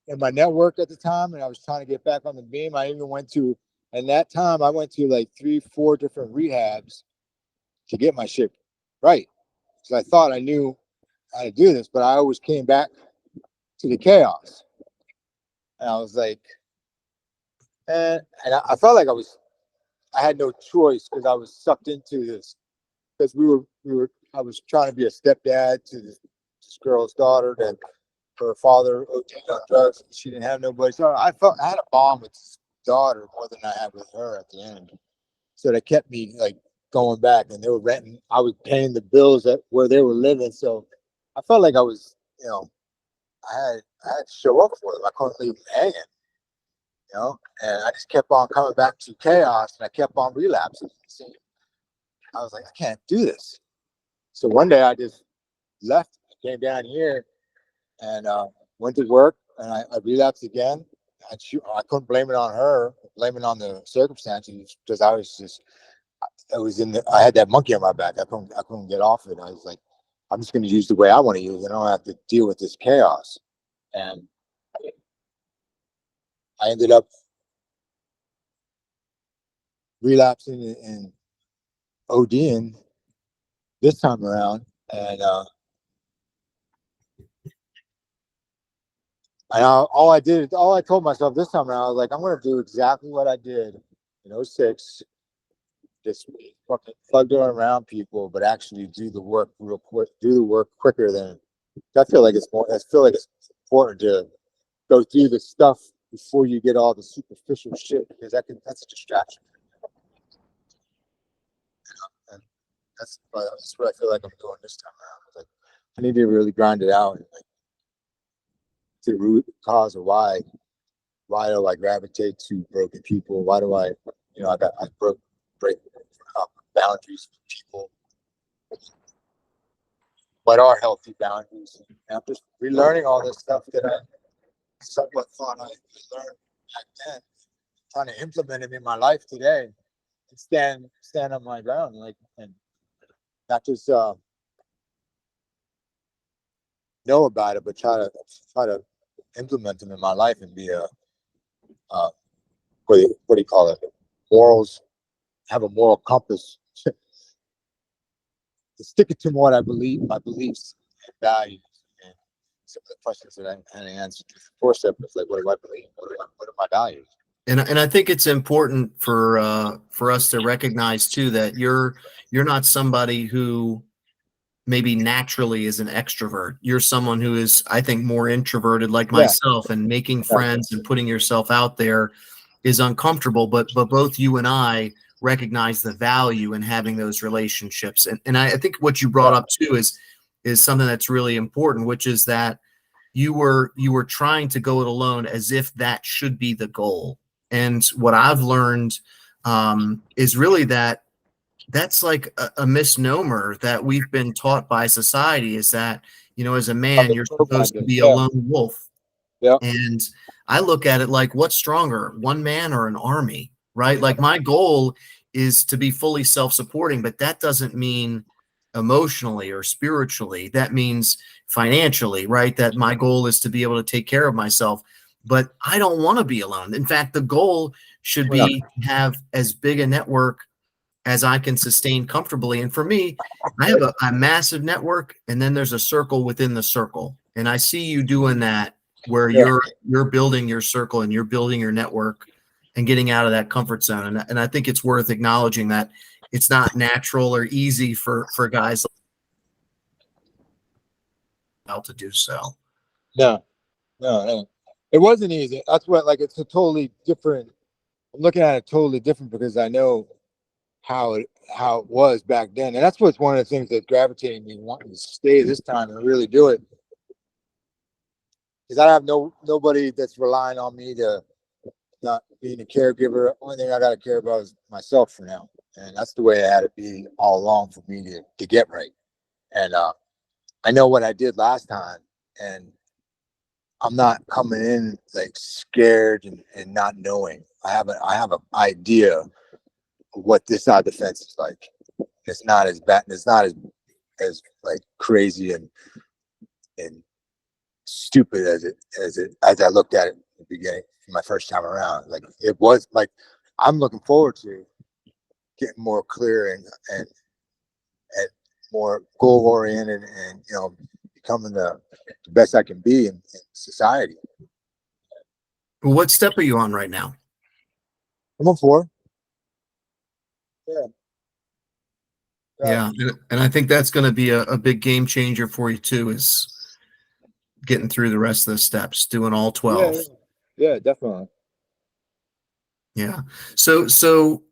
in my network at the time, and I was trying to get back on the beam. I even went to, and that time I went to like 3, 4 different rehabs to get my shit right. Because I thought I knew how to do this, but I always came back to the chaos. And I was like, and I felt like I had no choice because I was sucked into this. Because I was trying to be a stepdad to this girl's daughter that her father OD'd on drugs. She didn't have nobody. So I had a bond with this daughter more than I had with her at the end. So that kept me like going back, and they were renting. I was paying the bills where they were living. So I felt like I was, I had to show up for them. I couldn't leave them hanging, you know. And I just kept on coming back to chaos, and I kept on relapsing. I was like, I can't do this. So one day I just left, came down here, and went to work, and I relapsed again. I couldn't blame it on her, blame it on the circumstances, because I had that monkey on my back. I couldn't get off it. I was like, I'm just going to use the way I want to use it. I don't have to deal with this chaos. And I ended up relapsing and ODing this time around. And all I told myself this time around, I was like, I'm going to do exactly what I did in 06. Just fucking plug around people, but actually do the work real quick, do the work quicker than. I feel like it's important to go through the stuff before you get all the superficial shit, because that's a distraction. And that's what I feel like I'm doing this time around. Like, I need to really grind it out and like to the root cause of why do I gravitate to broken people? Why do I break boundaries with people? What are healthy boundaries? And I'm just relearning all this stuff that I somewhat thought I learned back then, trying to implement it in my life today and stand on my ground, like, and not just know about it, but try to implement them in my life and be a what do you call it? Morals. Have a moral compass. Stick it to what I believe, my beliefs and values. And some of the questions that I had to answer before step was like, what do I believe? What are my values? And I think it's important for us to recognize too that you're not somebody who maybe naturally is an extrovert. You're someone who is, I think, more introverted, like myself, and making friends and putting yourself out there is uncomfortable. But both you and I recognize the value in having those relationships. And I think what you brought up too is something that's really important, which is that you were trying to go it alone as if that should be the goal. And what I've learned is really that's like a misnomer that we've been taught by society, is that, as a man, you're supposed to be a lone wolf. Yeah. And I look at it like, what's stronger, one man or an army, right? Like, my goal is to be fully self-supporting, but that doesn't mean emotionally or spiritually. That means financially, right? That my goal is to be able to take care of myself, but I don't want to be alone. In fact, the goal should be to have as big a network as I can sustain comfortably. And for me, I have a massive network, and then there's a circle within the circle. And I see you doing that, where you're building your circle and you're building your network and getting out of that comfort zone. And I think it's worth acknowledging that it's not natural or easy for guys to do so. No. It wasn't easy. That's what, like, it's a totally different. I'm looking at it totally different because I know how it was back then. And that's what's one of the things that gravitated me wanting to stay this time and really do it. Because I have nobody that's relying on me to not being a caregiver. Only thing I got to care about is myself for now. And that's the way it had to be all along for me to get right. And I know what I did last time, and I'm not coming in like scared and not knowing. I have an idea of what this side of the fence is like. It's not as bad. It's not as like crazy and stupid as I looked at it in the beginning, my first time around. Like, it was like, I'm looking forward to getting more clear and more goal oriented, and becoming the best I can be in society. What step are you on right now? I'm on 4. Yeah. And I think that's going to be a big game changer for you too, is getting through the rest of the steps, doing all 12. Yeah, definitely. Yeah. So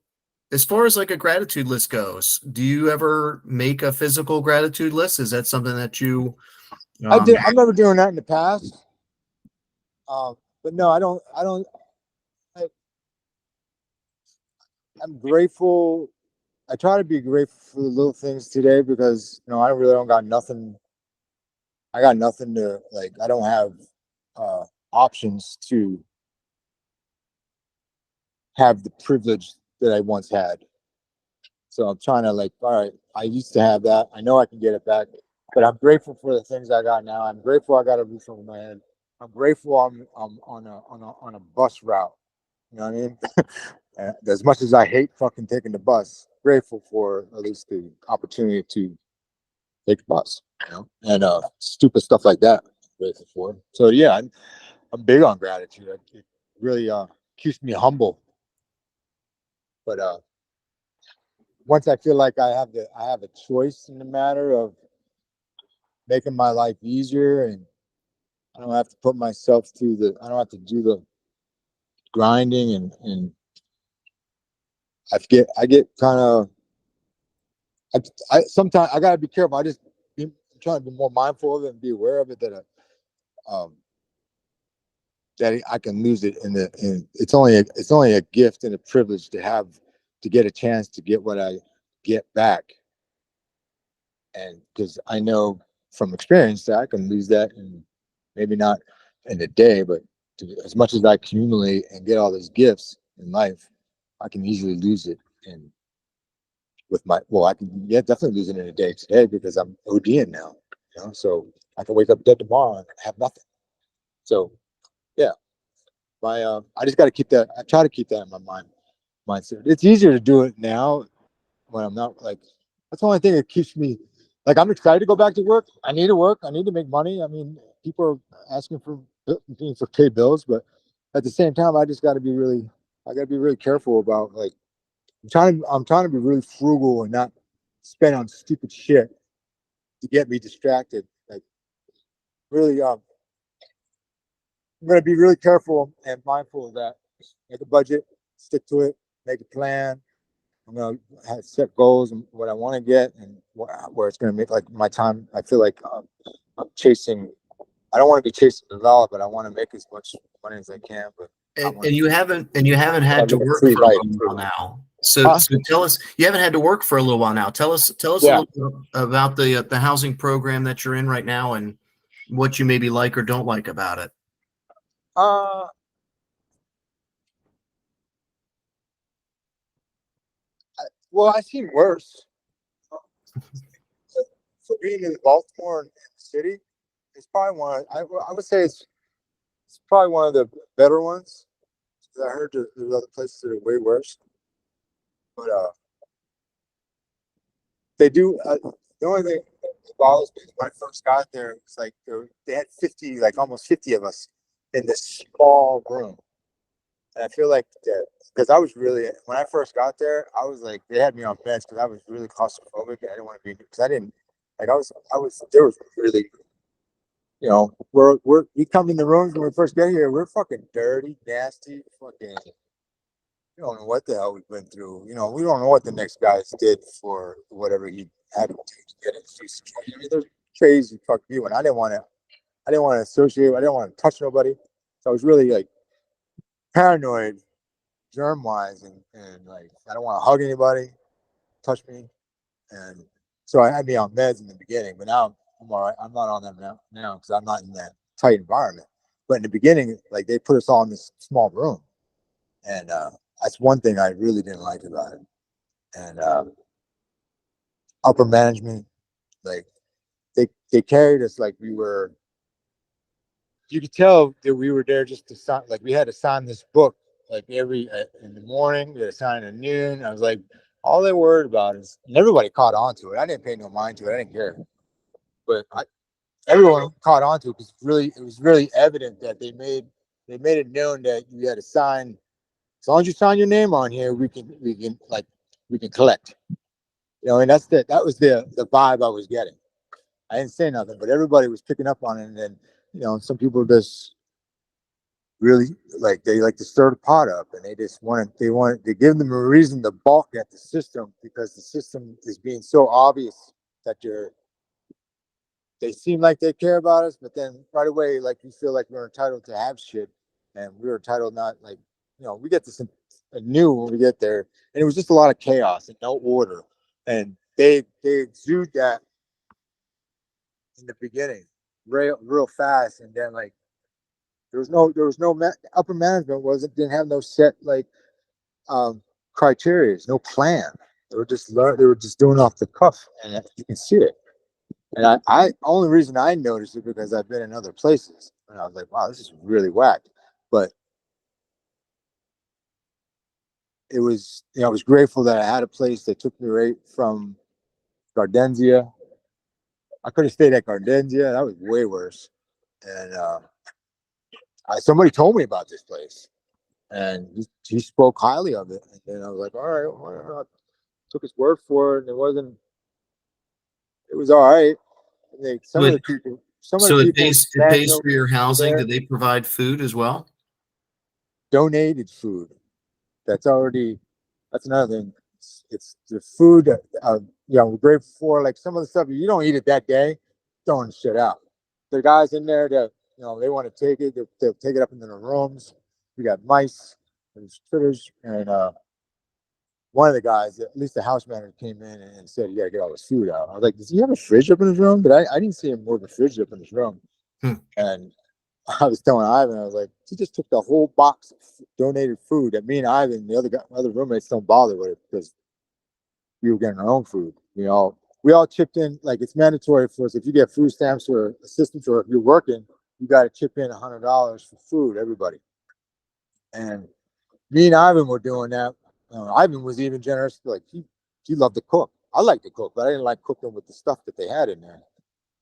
as far as like a gratitude list goes, do you ever make a physical gratitude list? Is that something that you I remember doing that in the past. But no, I, I'm grateful. I try to be grateful for the little things today because, I really don't got nothing. I got nothing to like, I don't have, options to have the privilege that I once had. So I'm trying to like, all right, I used to have that. I know I can get it back, but I'm grateful for the things I got now. I'm grateful I got a roof over my head. I'm grateful I'm on a bus route. You know what I mean? As much as I hate fucking taking the bus, grateful for at least the opportunity to take the bus, and stupid stuff like that. Grateful for. So yeah, I'm big on gratitude. It really keeps me humble. But once I feel like I have a choice in the matter of making my life easier, and I don't have to put myself through I don't have to do the grinding, and I get kind of, I sometimes I gotta be careful. I'm trying to be more mindful of it and be aware of it um that I can lose it and it's only a gift and a privilege to get a chance to get what I get back. And because I know from experience that I can lose that, and maybe not in a day, but as much as I accumulate and get all these gifts in life, I can easily lose it. And I can, yeah, definitely lose it in a day today because I'm ODing now, so I can wake up dead tomorrow and have nothing. So yeah, I just got to keep that. I try to keep that in my mindset. It's easier to do it now when I'm not like, that's the only thing that keeps me like, I'm excited to go back to work. I need to work. I need to make money. I mean, people are asking for pay bills, but at the same time, I got to be really careful about like, I'm trying to be really frugal and not spend on stupid shit to get me distracted. Like really, I'm going to be really careful and mindful of that. Make a budget, stick to it, make a plan. I'm gonna set goals and what I want to get, and where it's gonna make like my time. I feel like I'm chasing. I don't want to be chasing the dollar, but I want to make as much money as I can. But I want And you haven't to had to live a work free for a life. little while now. So Huh? so tell us, you haven't had to work for a little while now. Tell us a Yeah. little bit about the housing program that you're in right now and what you maybe like or don't like about it. Uh, well, I've seen worse. For being in Baltimore City, it's probably I would say it's probably one of the better ones. I heard there's other places that are way worse, but they do. The only thing that bothers me is when I first got there, it was like they had 50, like almost 50 of us in this small room. And I feel like that because I was really, when I first got there, I was like, they had me on meds because I was really claustrophobic and I didn't want to be, because I didn't, like, there was really, we come in the rooms when we first get here, we're fucking dirty, nasty, fucking, you don't know what the hell we've been through. We don't know what the next guys did for whatever he had to do to get it. I mean, there's crazy fuck you, and I didn't want to associate. I didn't want to touch nobody. So I was really like paranoid, germ wise, and like I don't want to hug anybody, touch me, and so I had me on meds in the beginning. But now I'm all right. I'm not on them now because I'm not in that tight environment. But in the beginning, like they put us all in this small room, and that's one thing I really didn't like about it. And upper management, like they carried us like we were. You could tell that we were there just to sign. Like we had to sign this book like every in the morning. We had to sign at noon. I was like, all they worried about is, and everybody caught on to it. I didn't pay no mind to it. I didn't care, but everyone caught on to it because it was really evident that they made it known that you had to sign. As long as you sign your name on here, we can collect. And that was the vibe I was getting. I didn't say nothing, but everybody was picking up on it. And then, some people just really they like to stir the pot up, and they give them a reason to balk at the system because the system is being so obvious that they seem like they care about us, but then right away, like we feel like we're entitled to have shit, and we're entitled not like, we get this new when we get there, and it was just a lot of chaos and no order, and they exude that in the beginning, real fast, and then like upper management didn't have no set like criteria, no plan. They were just doing off the cuff, and you can see it. And I only reason I noticed it because I've been in other places, and I was like, wow, this is really whack. But it was, I was grateful that I had a place that took me right from Gardenzia. I could have stayed at Gardenzia. That was way worse. And somebody told me about this place, and he spoke highly of it. And then I was like, all right, well, I took his word for it, and it was all right. And some of the people It that pays for your housing. Do they provide food as well? Donated food. That's another thing. It's the food. We're grateful for. Like some of the stuff you don't eat it that day, throwing shit out. The guys in there that they want to take it. They'll take it up into the rooms. We got mice and critters, and one of the guys, at least the house manager, came in and said, "You gotta get all this food out." I was like, "Does he have a fridge up in his room?" But I didn't see him move a fridge up in his room. And I was telling Ivan, I was like, he just took the whole box of donated food that me and Ivan, the other roommates, don't bother with it because we were getting our own food. We all chipped in. Like, it's mandatory for us. If you get food stamps or assistance, or if you're working, you got to chip in $100 for food, everybody. And me and Ivan were doing that. Ivan was even generous. Like, he loved to cook. I like to cook, but I didn't like cooking with the stuff that they had in there.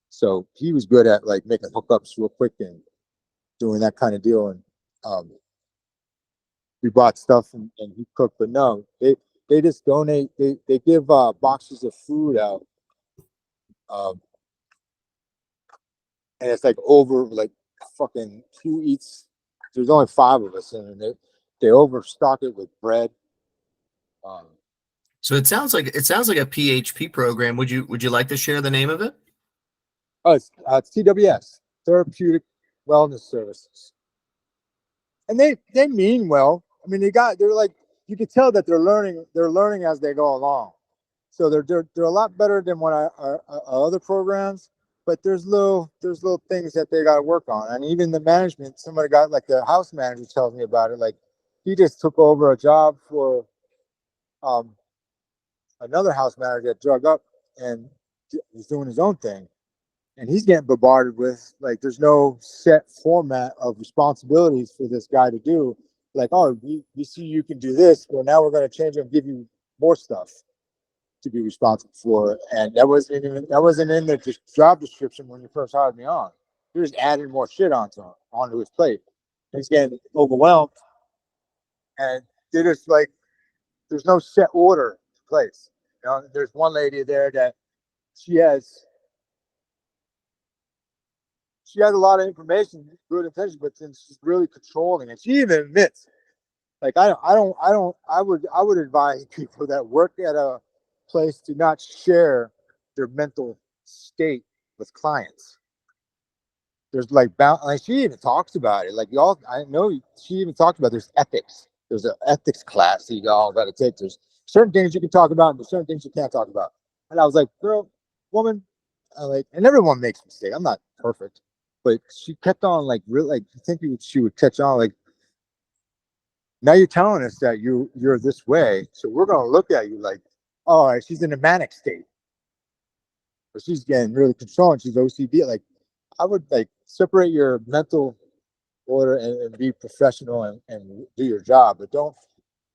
So he was good at like making hookups real quick and doing that kind of deal. And we bought stuff and he cooked. But no, they just donate. They give boxes of food out, and it's like over like fucking who eats. There's only 5 of us, and they overstock it with bread. So it sounds like a PHP program. Would you like to share the name of it? Oh, it's TWS, Therapeutic Wellness Services, and they mean well. I mean, they're like, you can tell that they're learning as they go along. So they're a lot better than what our other programs, but there's little things that they got to work on. And even the management, somebody got, like, the house manager tells me about it. Like, he just took over a job for another house manager that drug up and was doing his own thing. And he's getting bombarded with, like, there's no set format of responsibilities for this guy to do. Like, oh, we see you can do this. Well, now we're going to change it and give you more stuff to be responsible for. And that wasn't in the job description when you first hired me on. You're just adding more shit onto his plate. He's getting overwhelmed. And they're just like, there's no set order in place. There's one lady there that she has a lot of information, good intentions, but then she's really controlling. And she even admits, like, I would advise people that work at a place to not share their mental state with clients. There's like she even talks about it. Like, I know she even talks about there's ethics. There's an ethics class that you all got to take. There's certain things you can talk about, and there's certain things you can't talk about. And I was like, woman, and everyone makes mistakes. I'm not perfect. But she kept on, like, really, like, you think she would catch on, like, now you're telling us that you're this way, so we're gonna look at you like, oh, she's in a manic state, but she's getting really controlling. She's OCD. Like, I would, like, separate your mental order and be professional and do your job, but don't.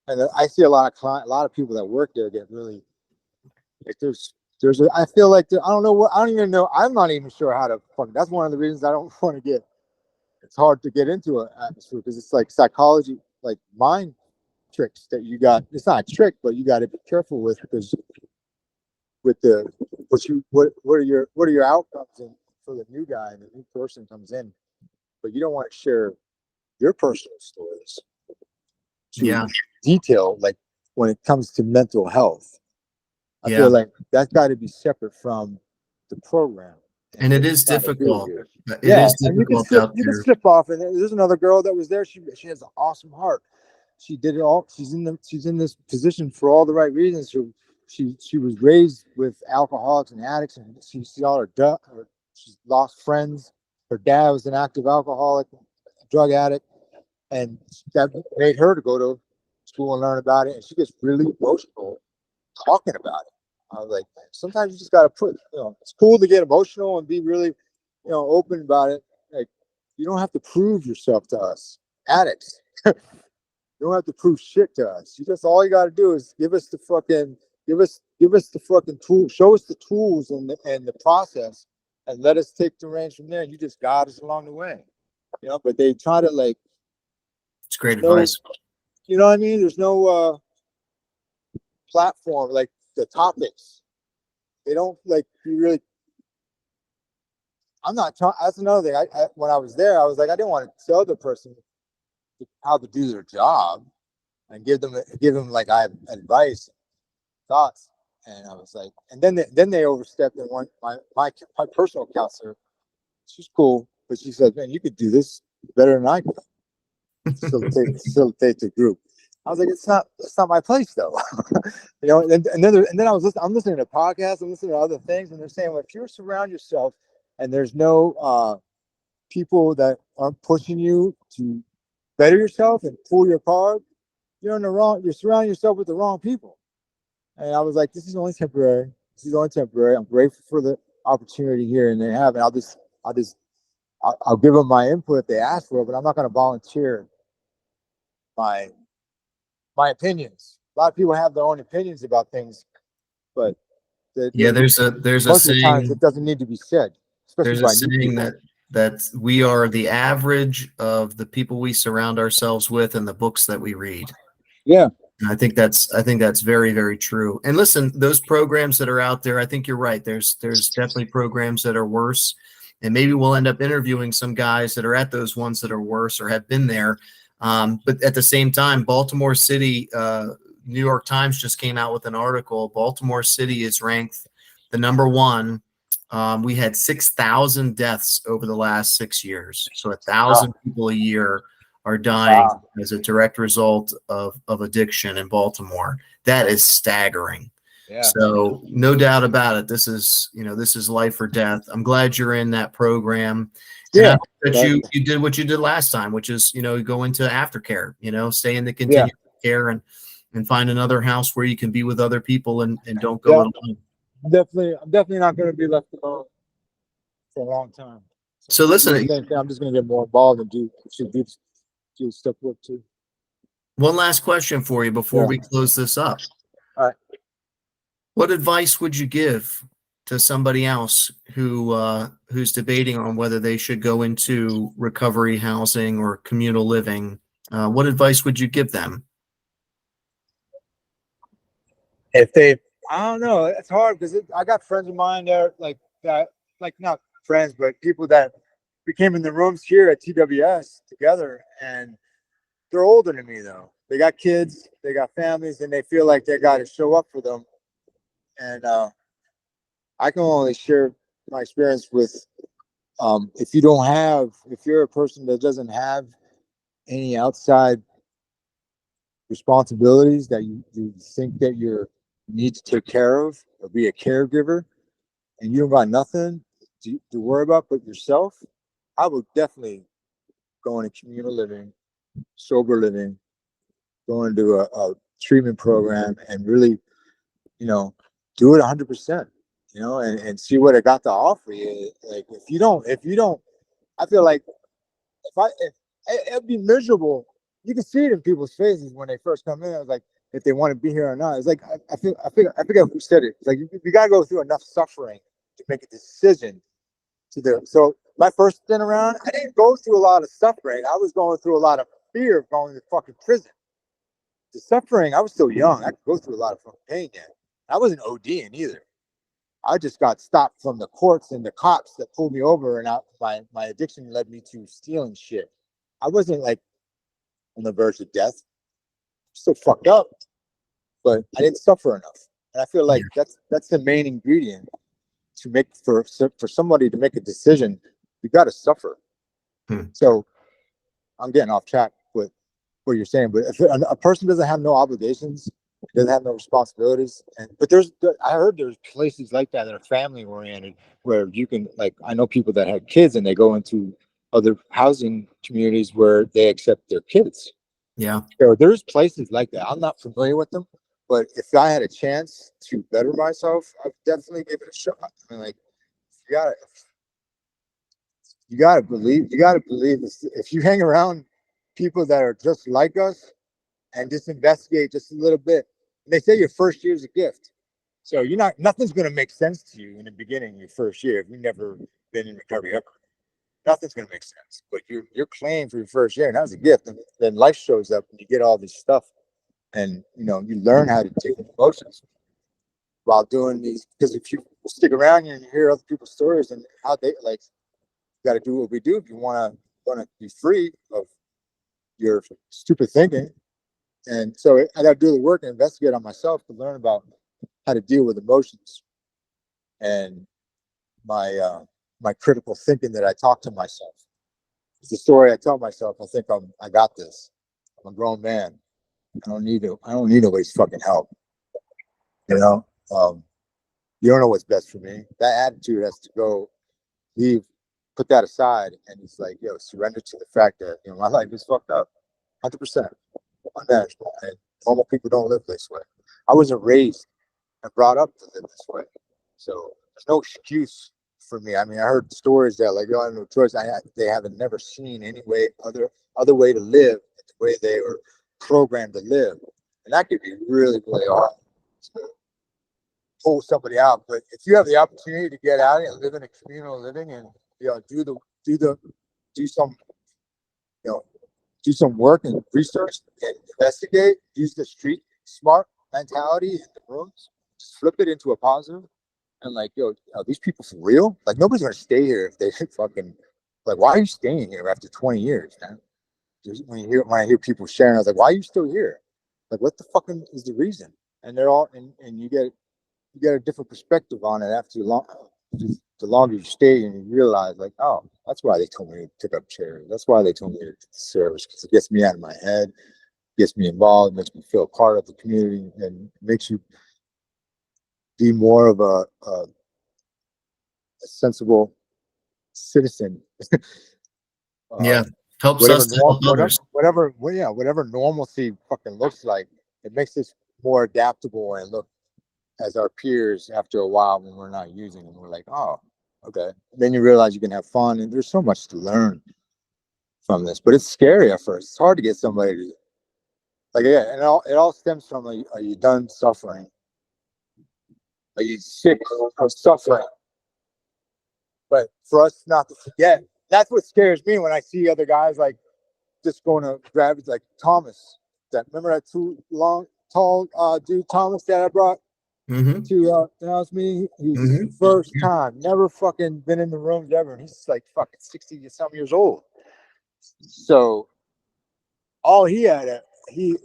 And I see a lot of people that work there get really, like, I feel like I don't know what, I don't even know. I'm not even sure how to fucking. That's one of the reasons I don't want to get. It's hard to get into an atmosphere because it's like psychology, like mind tricks that you got. It's not a trick, but you got to be careful with, because with what are your outcomes for the new guy, and the new person comes in, but you don't want to share your personal stories to detail, like, when it comes to mental health. I feel like that's got to be separate from the program. And it is trying to do difficult. here. It is difficult out You can there. slip off. And there's another girl that was there. She has an awesome heart. She did it all. She's in this position for all the right reasons. She was raised with alcoholics and addicts, and she saw she's lost friends. Her dad was an active alcoholic, drug addict, and that made her to go to school and learn about it. And she gets really emotional talking about it. I was like, sometimes you just got to it's cool to get emotional and be really, open about it. Like, you don't have to prove yourself to us, addicts. You don't have to prove shit to us. All you got to do is give us the fucking tool, show us the tools and the process, and let us take the reins from there. And you just guide us along the way, But they try to It's great advice. you know what I mean? There's no platform, like the topics. They don't be really. I'm not trying. That's another thing. When I was there, I was like, I didn't want to tell the person how to do their job and give them like I have advice, thoughts, and I was like, and then they overstepped and my personal counselor. She's cool, but she said, "Man, you could do this better than I could." Facilitate the group. I was like, it's not my place though. And then I'm listening to podcasts, I'm listening to other things, and they're saying, well, if you surround yourself and there's no people that aren't pushing you to better yourself and pull your card, you're surrounding yourself with the wrong people. And I was like, this is only temporary. I'm grateful for the opportunity here, and they have it. I'll give them my input if they ask for it, but I'm not going to volunteer my opinions. A lot of people have their own opinions about things, but There's a most of the times saying. it doesn't need to be said, especially There's a by new saying people. that we are the average of the people we surround ourselves with and the books that we read. Yeah. And I think that's very, very true. And listen, those programs that are out there, I think you're right. There's definitely programs that are worse. And maybe we'll end up interviewing some guys that are at those ones that are worse or have been there. But at the same time, Baltimore City, New York Times just came out with an article. Baltimore City is ranked the number one. We had 6,000 deaths over the last 6 years. So 1,000 people a year are dying as a direct result of addiction in Baltimore. That is staggering. Yeah. So no doubt about it. This is life or death. I'm glad you're in that program. And I hope that you did what you did last time, which is, go into aftercare, stay in the continued care and find another house where you can be with other people and don't go alone. I'm definitely not going to be left alone for a long time. So listen, I'm just going to get more involved and do stuff work too. One last question for you before we close this up. All right. What advice would you give to somebody else who's debating on whether they should go into recovery housing or communal living? What advice would you give them? I don't know. It's hard because I got friends of mine there, not friends, but people that became in the rooms here at TWS together, and they're older than me though. They got kids, they got families, and they feel like they got to show up for them. And I can only share my experience with if you're a person that doesn't have any outside responsibilities that you think that you need to take care of or be a caregiver, and you don't got nothing to worry about but yourself, I would definitely go into communal living, sober living, go into a treatment program, and really, do it 100%, and see what it got to offer you. Like if you don't, I feel like if it'd be miserable. You can see it in people's faces when they first come in. I was like, if they want to be here or not. It's like I forget who said it. It's like you gotta go through enough suffering to make a decision to do. So my first stint around, I didn't go through a lot of suffering. I was going through a lot of fear of going to fucking prison. The suffering, I was still young. I could go through a lot of fucking pain yet. I wasn't ODing either. I just got stopped from the courts and the cops that pulled me over, and my addiction led me to stealing shit. I wasn't like on the verge of death. Still fucked up, but I didn't suffer enough. And I feel like that's the main ingredient to make for somebody to make a decision, you got to suffer. So I'm getting off track with what you're saying, but if a person doesn't have no obligations, doesn't have no responsibilities, but I heard there's places like that are family oriented where you can, like, I know people that have kids and they go into other housing communities where they accept their kids. Yeah. So there's places like that. I'm not familiar with them, but if I had a chance to better myself, I'd definitely give it a shot. I mean, like, you gotta believe this. If you hang around people that are just like us and just investigate just a little bit, and they say your first year is a gift. So nothing's gonna make sense to you in the beginning, your first year, if you've never been in recovery ever. Nothing's gonna make sense. But you're claiming for your first year, and that's a gift. And then life shows up and you get all this stuff, and you learn how to take emotions while doing these. Because if you stick around here and you hear other people's stories and how they like, got to do what we do if you want to be free of your stupid thinking. And so I got to do the work and investigate on myself to learn about how to deal with emotions and my critical thinking that I talk to myself. It's the story I tell myself. I think I got this. I'm a grown man. I don't need nobody's fucking help. You know, you don't know what's best for me. That attitude has to go. Leave. Put that aside, and he's like, yo, surrender to the fact that my life is fucked up, 100% unmanageable, and normal people don't live this way. I wasn't raised and brought up to live this way, so there's no excuse for me. I mean, I heard stories that like, I have no choice. They haven't never seen any way other way to live the way they were programmed to live, and that could be really really hard to pull somebody out. But if you have the opportunity to get out and live in a communal living and do some do some work and research and investigate, use the street smart mentality in the rooms, just flip it into a positive, and like, are these people for real? Like, nobody's gonna stay here if they fucking, like, why are you staying here after 20 years, man? When I hear people sharing, I was like, why are you still here? Like, what the fucking is the reason? And they're all and you get a different perspective on it after the longer you stay, and you realize, like, oh, that's why they told me to pick up chairs. That's why they told me to do the service, because it gets me out of my head, gets me involved, makes me feel part of the community, and makes you be more of a sensible citizen. Yeah. Helps us to help others. Whatever normalcy fucking looks like, it makes us more adaptable and look as our peers after a while when we're not using them. We're like, oh, okay. Then you realize you can have fun, and there's so much to learn from this. But it's scary at first. It's hard to get somebody to, like, yeah, and it all stems from, are you done suffering? Are you sick of suffering? But for us not to forget, that's what scares me when I see other guys like just going to grab, like Thomas. Remember that tall dude Thomas that I brought to announce me? He's first time, never fucking been in the rooms ever, and he's like fucking 60 some years old. So all he had, he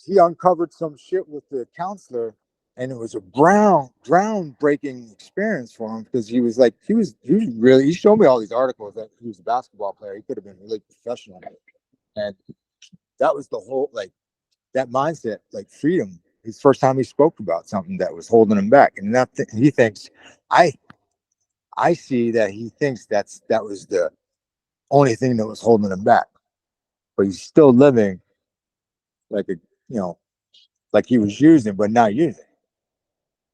uncovered some shit with the counselor, and it was a groundbreaking experience for him, because he showed me all these articles that he was a basketball player. He could have been really professional, and that was the whole, like, that mindset, like freedom. His first time he spoke about something that was holding him back, and he thinks, I see that he thinks that was the only thing that was holding him back, but he's still living like like he was using but not using.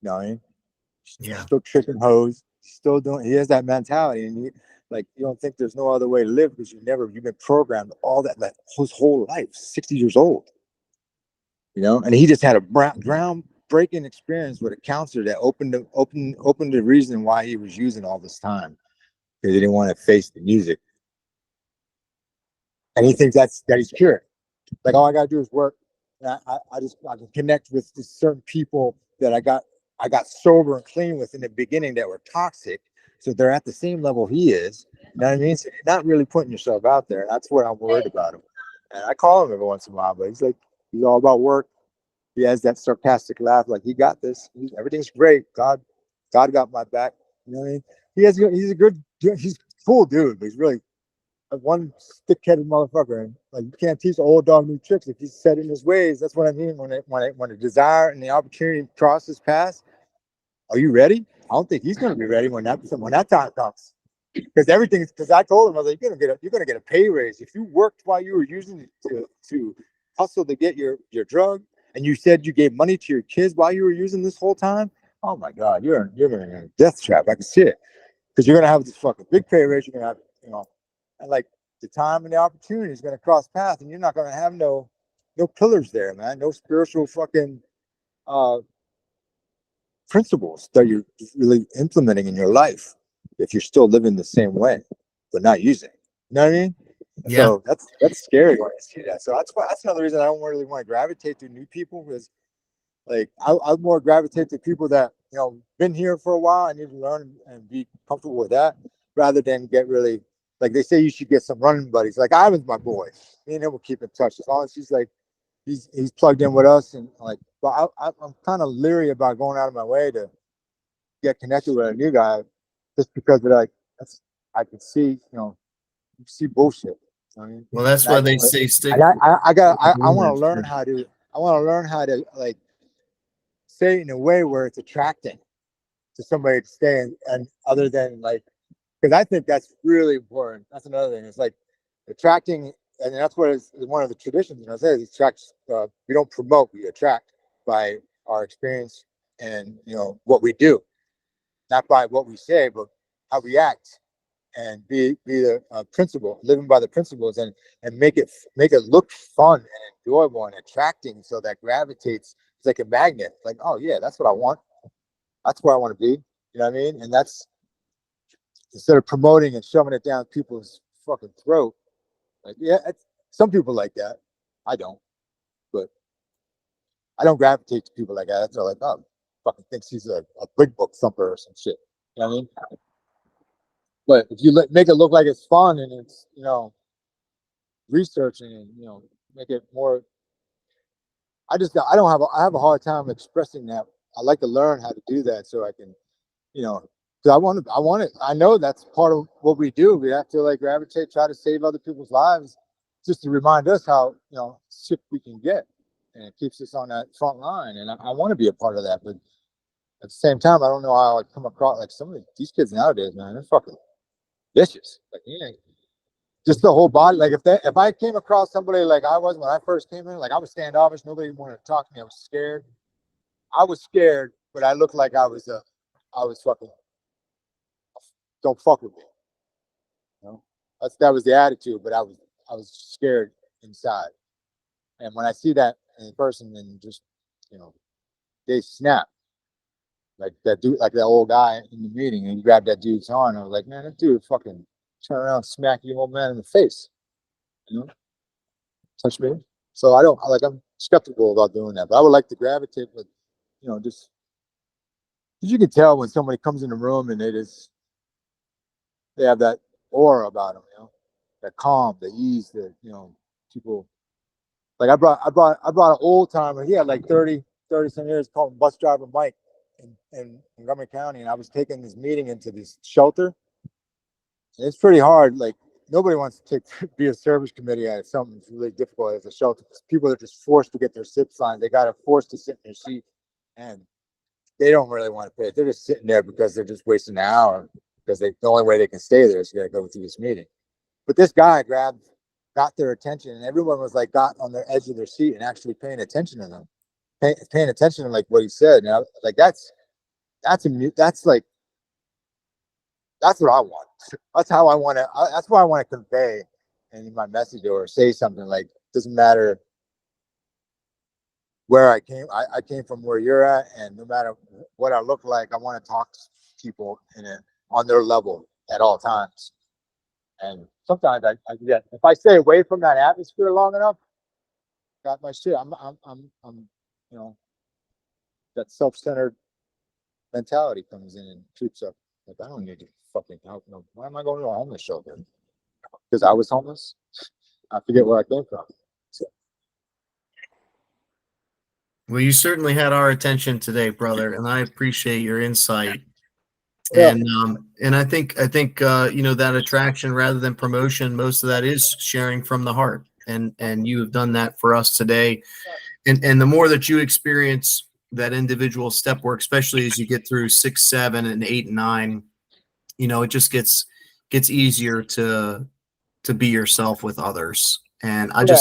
You know what I mean? Yeah. Still tricking hoes, still doing. He has that mentality, and you don't think there's no other way to live, because you've been programmed all that, like, his whole life, 60 years old. And he just had a groundbreaking experience with a counselor that opened the reason why he was using all this time, because he didn't want to face the music, and he thinks that he's cured. Like, all I gotta do is work. And I can connect with certain people that I got sober and clean with in the beginning that were toxic, so they're at the same level he is. You know what I mean? So you're not really putting yourself out there. That's what I'm worried about him. And I call him every once in a while, but he's all about work. He has that sarcastic laugh, like, he got this. Everything's great. God God got my back. You know what I mean? He's a cool dude, but he's really one stick-headed motherfucker. And like, you can't teach an old dog new tricks if he's set in his ways. That's what I mean. When the desire and the opportunity crosses paths, are you ready? I don't think he's going to be ready when that time comes. Because I told him, I was like, you're gonna get a pay raise if you worked while you were using it to hustle to get your drug, and you said you gave money to your kids while you were using this whole time. Oh my God, you're in a death trap. I can see it, because you're gonna have this fucking big pay raise. You're gonna have, and like the time and the opportunity is gonna cross paths, and you're not gonna have no pillars there, man. No spiritual fucking principles that you're really implementing in your life if you're still living the same way but not using. You know what I mean? Yeah. So that's scary when I see that. So that's another reason I don't really want to gravitate to new people, because like I more gravitate to people that been here for a while. I need to learn and be comfortable with that, rather than get really, like they say you should get some running buddies. Like Ivan's my boy. Me and him will keep in touch as long as he's like he's plugged in with us, and like, but I'm kind of leery about going out of my way to get connected with a new guy, just because of like I can see you see bullshit. You know what I mean? Well, that's why they say stick. And I want to learn how to like say it in a way where it's attracting to somebody to stay, and other than like, because I think that's really important. That's another thing. It's like attracting, and that's what is one of the traditions. And I say it attracts. We don't promote; we attract by our experience and what we do, not by what we say, but how we act, and be the principle, living by the principles, and make it look fun and enjoyable and attracting, so that gravitates. It's like a magnet. Like, oh yeah, that's what I want. That's where I want to be. You know what I mean? And that's, instead of promoting and shoving it down people's fucking throat. Like, yeah, some people like that. I don't, but I don't gravitate to people like that. They're like, oh, fucking thinks he's a big book thumper or some shit. You know what I mean? But if you make it look like it's fun, and it's researching, and make it more. I have a hard time expressing that. I like to learn how to do that, so I can, because I know that's part of what we do. We have to like gravitate, try to save other people's lives, just to remind us how sick we can get, and it keeps us on that front line. And I want to be a part of that, but at the same time, I don't know how I come across like some of these kids nowadays, man. They're fucking vicious. Like, just the whole body. Like if I came across somebody like I was when I first came in, like I was standoffish. Nobody wanted to talk to me. I was scared. But I looked like I was fucking, don't fuck with me. That was the attitude, but I was scared inside. And when I see that in person, then just they snap. Like that dude, like that old guy in the meeting, and he grabbed that dude's arm. I was like, man, that dude fucking turn around and smack you old man in the face. Touch me. So I'm skeptical about doing that, but I would like to gravitate with, just, because you can tell when somebody comes in the room and they have that aura about them, that calm, the ease, that people. Like I brought an old timer. He had like 30 some years, called him Bus Driver Mike in Montgomery County, and I was taking this meeting into this shelter. And it's pretty hard. Like nobody wants to be a service committee at something that's really difficult as a shelter, because people are just forced to get their SIP signs. They got to force to sit in their seat, and they don't really want to pay. They're just sitting there because they're just wasting an hour, because the only way they can stay there is to go through this meeting. But this guy got their attention, and everyone was like got on their edge of their seat and actually paying attention to them, paying attention to like what he said. And I was like, that's what I want. That's how I want to. That's what I want to convey in my message, or say something like, doesn't matter where I came. I came from where you're at, and no matter what I look like, I want to talk to people on their level at all times. And sometimes I if I stay away from that atmosphere long enough, got my shit. I'm that self-centered mentality comes in and creeps up. Like, I don't need to fucking help. No, why am I going to a homeless shelter? Because I was homeless. I forget where I came from. So. Well, you certainly had our attention today, brother, and I appreciate your insight Yeah. And I think you know, that attraction rather than promotion, most of that is sharing from the heart. And you have done that for us today. And the more that you experience that individual step work, especially as you get through 6, 7, and 8 and 9, you know, it just gets easier to be yourself with others. And Yeah.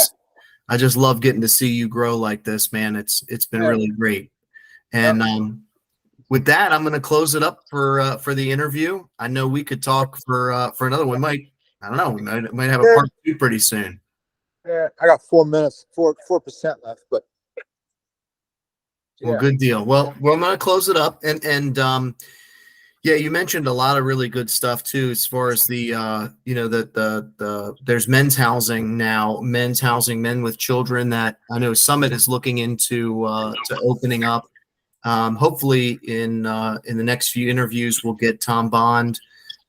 I just love getting to see you grow like this, man. It's been Yeah. really great. And with that, I'm going to close it up for the interview. I know we could talk for another one. I don't know. We might have a part 2 pretty soon. Yeah. I got 4 minutes, 4% left, but Well, good deal. Well, I'm going to close it up. And yeah, you mentioned a lot of really good stuff too, as far as the you know, the there's men's housing now, men with children that I know Summit is looking into to opening up. Hopefully in the next few interviews, we'll get Tom Bond,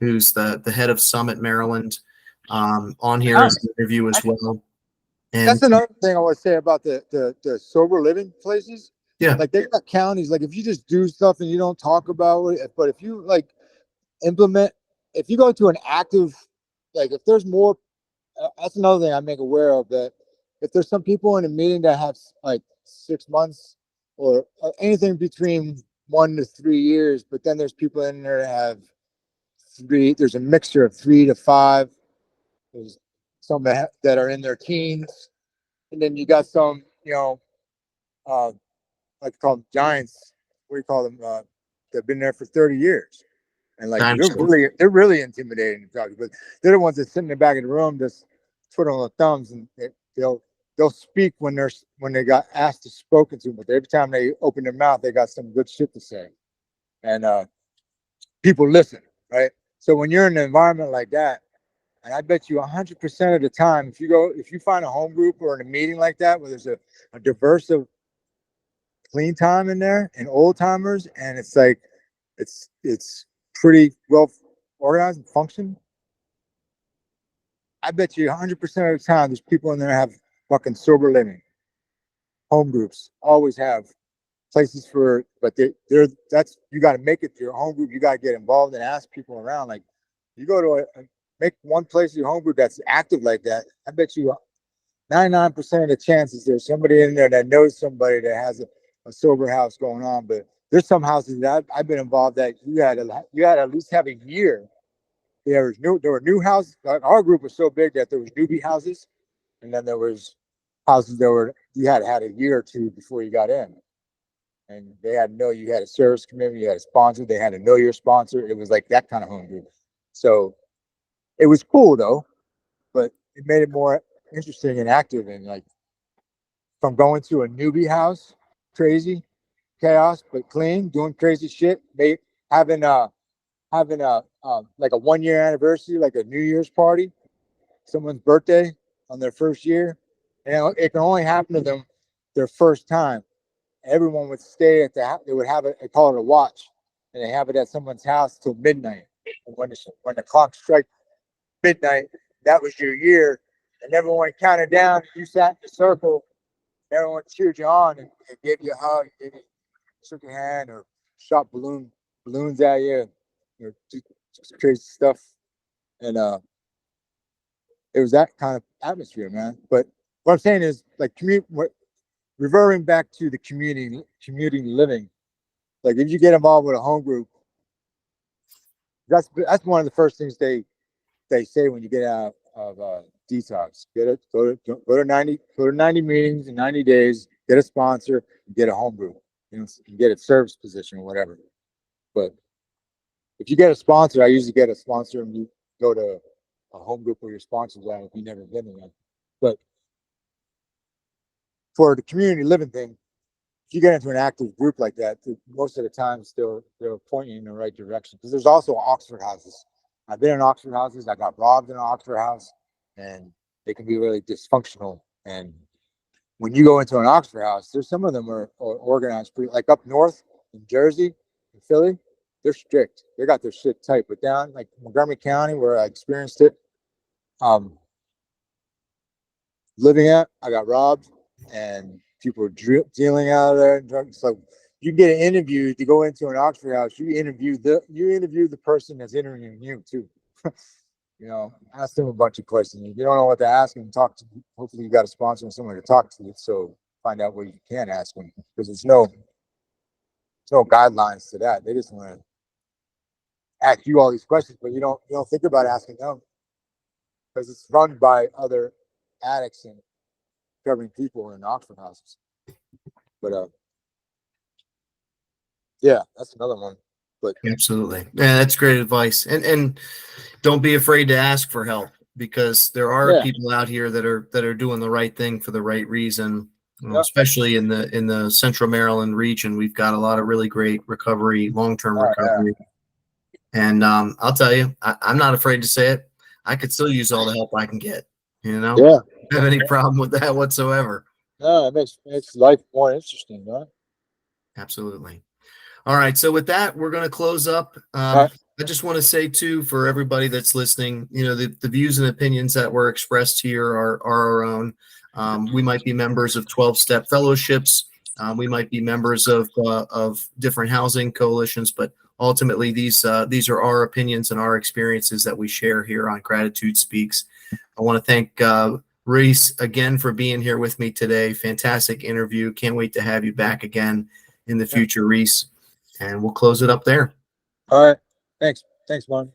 who's the head of Summit Maryland, on here as an interview as well. And that's another thing I want to say about the sober living places. yeah, Like they got counties, like if you just do stuff and you don't talk about it, but if you like implement, if you go to an active, like if there's more, that's another thing I make aware of, that if there's some people in a meeting that have like 6 months or anything between 1 to 3 years, but then there's people in there that have there's a mixture of 3 to 5. There's some that are in their teens, and then you got some, you know, like to call them giants. What do you call them? That've been there for 30 years, and like they're really intimidating to talk to. But they're the ones that sit in the back of the room, just twiddling their thumbs, and they'll speak when they got asked to spoken to. But every time they open their mouth, they got some good shit to say, and people listen, right? So when you're in an environment like that, and I bet you 100% of the time, if you find a home group or in a meeting like that where there's a diverse of clean time in there and old timers, and it's like it's pretty well organized and function, I bet you 100% of the time there's people in there that have fucking sober living home groups. Always have places for, but they're that's, you got to make it to your home group. You got to get involved and ask people around. Like you go to make one place in your home group that's active like that. I bet you 99% of the chances there's somebody in there that knows somebody that has a sober house going on. But there's some houses that I've been involved that you had to at least have a year. There were new houses. Our group was so big that there was newbie houses, and then there was houses that were, you had a year or two before you got in, and they had to know you had a service commitment, you had a sponsor, they had to know your sponsor. It was like that kind of home group. So it was cool though, but it made it more interesting and active. And like from going to a newbie house, crazy chaos but clean, doing crazy shit, they having a like a 1 year anniversary, like a New Year's party, someone's birthday on their first year, and it can only happen to them their first time. Everyone would stay at they would have it, they call it a watch, and they have it at someone's house till midnight. And when the clock strikes midnight, that was your year, and everyone counted down. You sat in the circle, everyone cheered you on and gave you a hug, shook your hand, or shot balloons at you, just crazy stuff. And it was that kind of atmosphere, man. But what I'm saying is, like, reverting back to the community living. Like, if you get involved with a home group, that's one of the first things they say when you get out of detox. Go to 90 meetings in 90 days. Get a sponsor. Get a home group. You know, get a service position or whatever. But if you get a sponsor, I usually get a sponsor and you go to a home group where your sponsors at if you've never been there. But for the community living thing, if you get into an active group like that, most of the times they'll point you in the right direction. Because there's also Oxford houses. I've been in Oxford houses. I got robbed in an Oxford house, and they can be really dysfunctional. And when you go into an Oxford house, there's some of them are organized pretty, like up north in Jersey, in Philly, they're strict. They got their shit tight. But down like Montgomery County, where I experienced it, living at, I got robbed, and people were dealing out of there. So you get an interview to go into an auction house, you interview the person that's interviewing you too. You know, ask them a bunch of questions. If you don't know what to ask them, hopefully you got a sponsor and someone to talk to. So find out what you can ask them, because there's no guidelines to that. They just want to ask you all these questions, but you don't think about asking them, because it's run by other addicts and recovering people in auction houses. But yeah, that's another one. But Absolutely. Yeah, that's great advice. And don't be afraid to ask for help, because there are people out here that are doing the right thing for the right reason. Especially in the Central Maryland region, we've got a lot of really great recovery, long-term recovery. And I'll tell you, I'm not afraid to say it. I could still use all the help I can get. You know, yeah, don't have any problem with that whatsoever. no, it makes life more interesting, right? Absolutely. All right. So with that, we're going to close up. Right. I just want to say too, for everybody that's listening, you know, the views and opinions that were expressed here are our own. We might be members of 12-step fellowships. We might be members of different housing coalitions, but ultimately these are our opinions and our experiences that we share here on Gratitude Speaks. I want to thank Reese again for being here with me today. Fantastic interview. Can't wait to have you back again in the future, Reese. And we'll close it up there. All right. Thanks, Martin.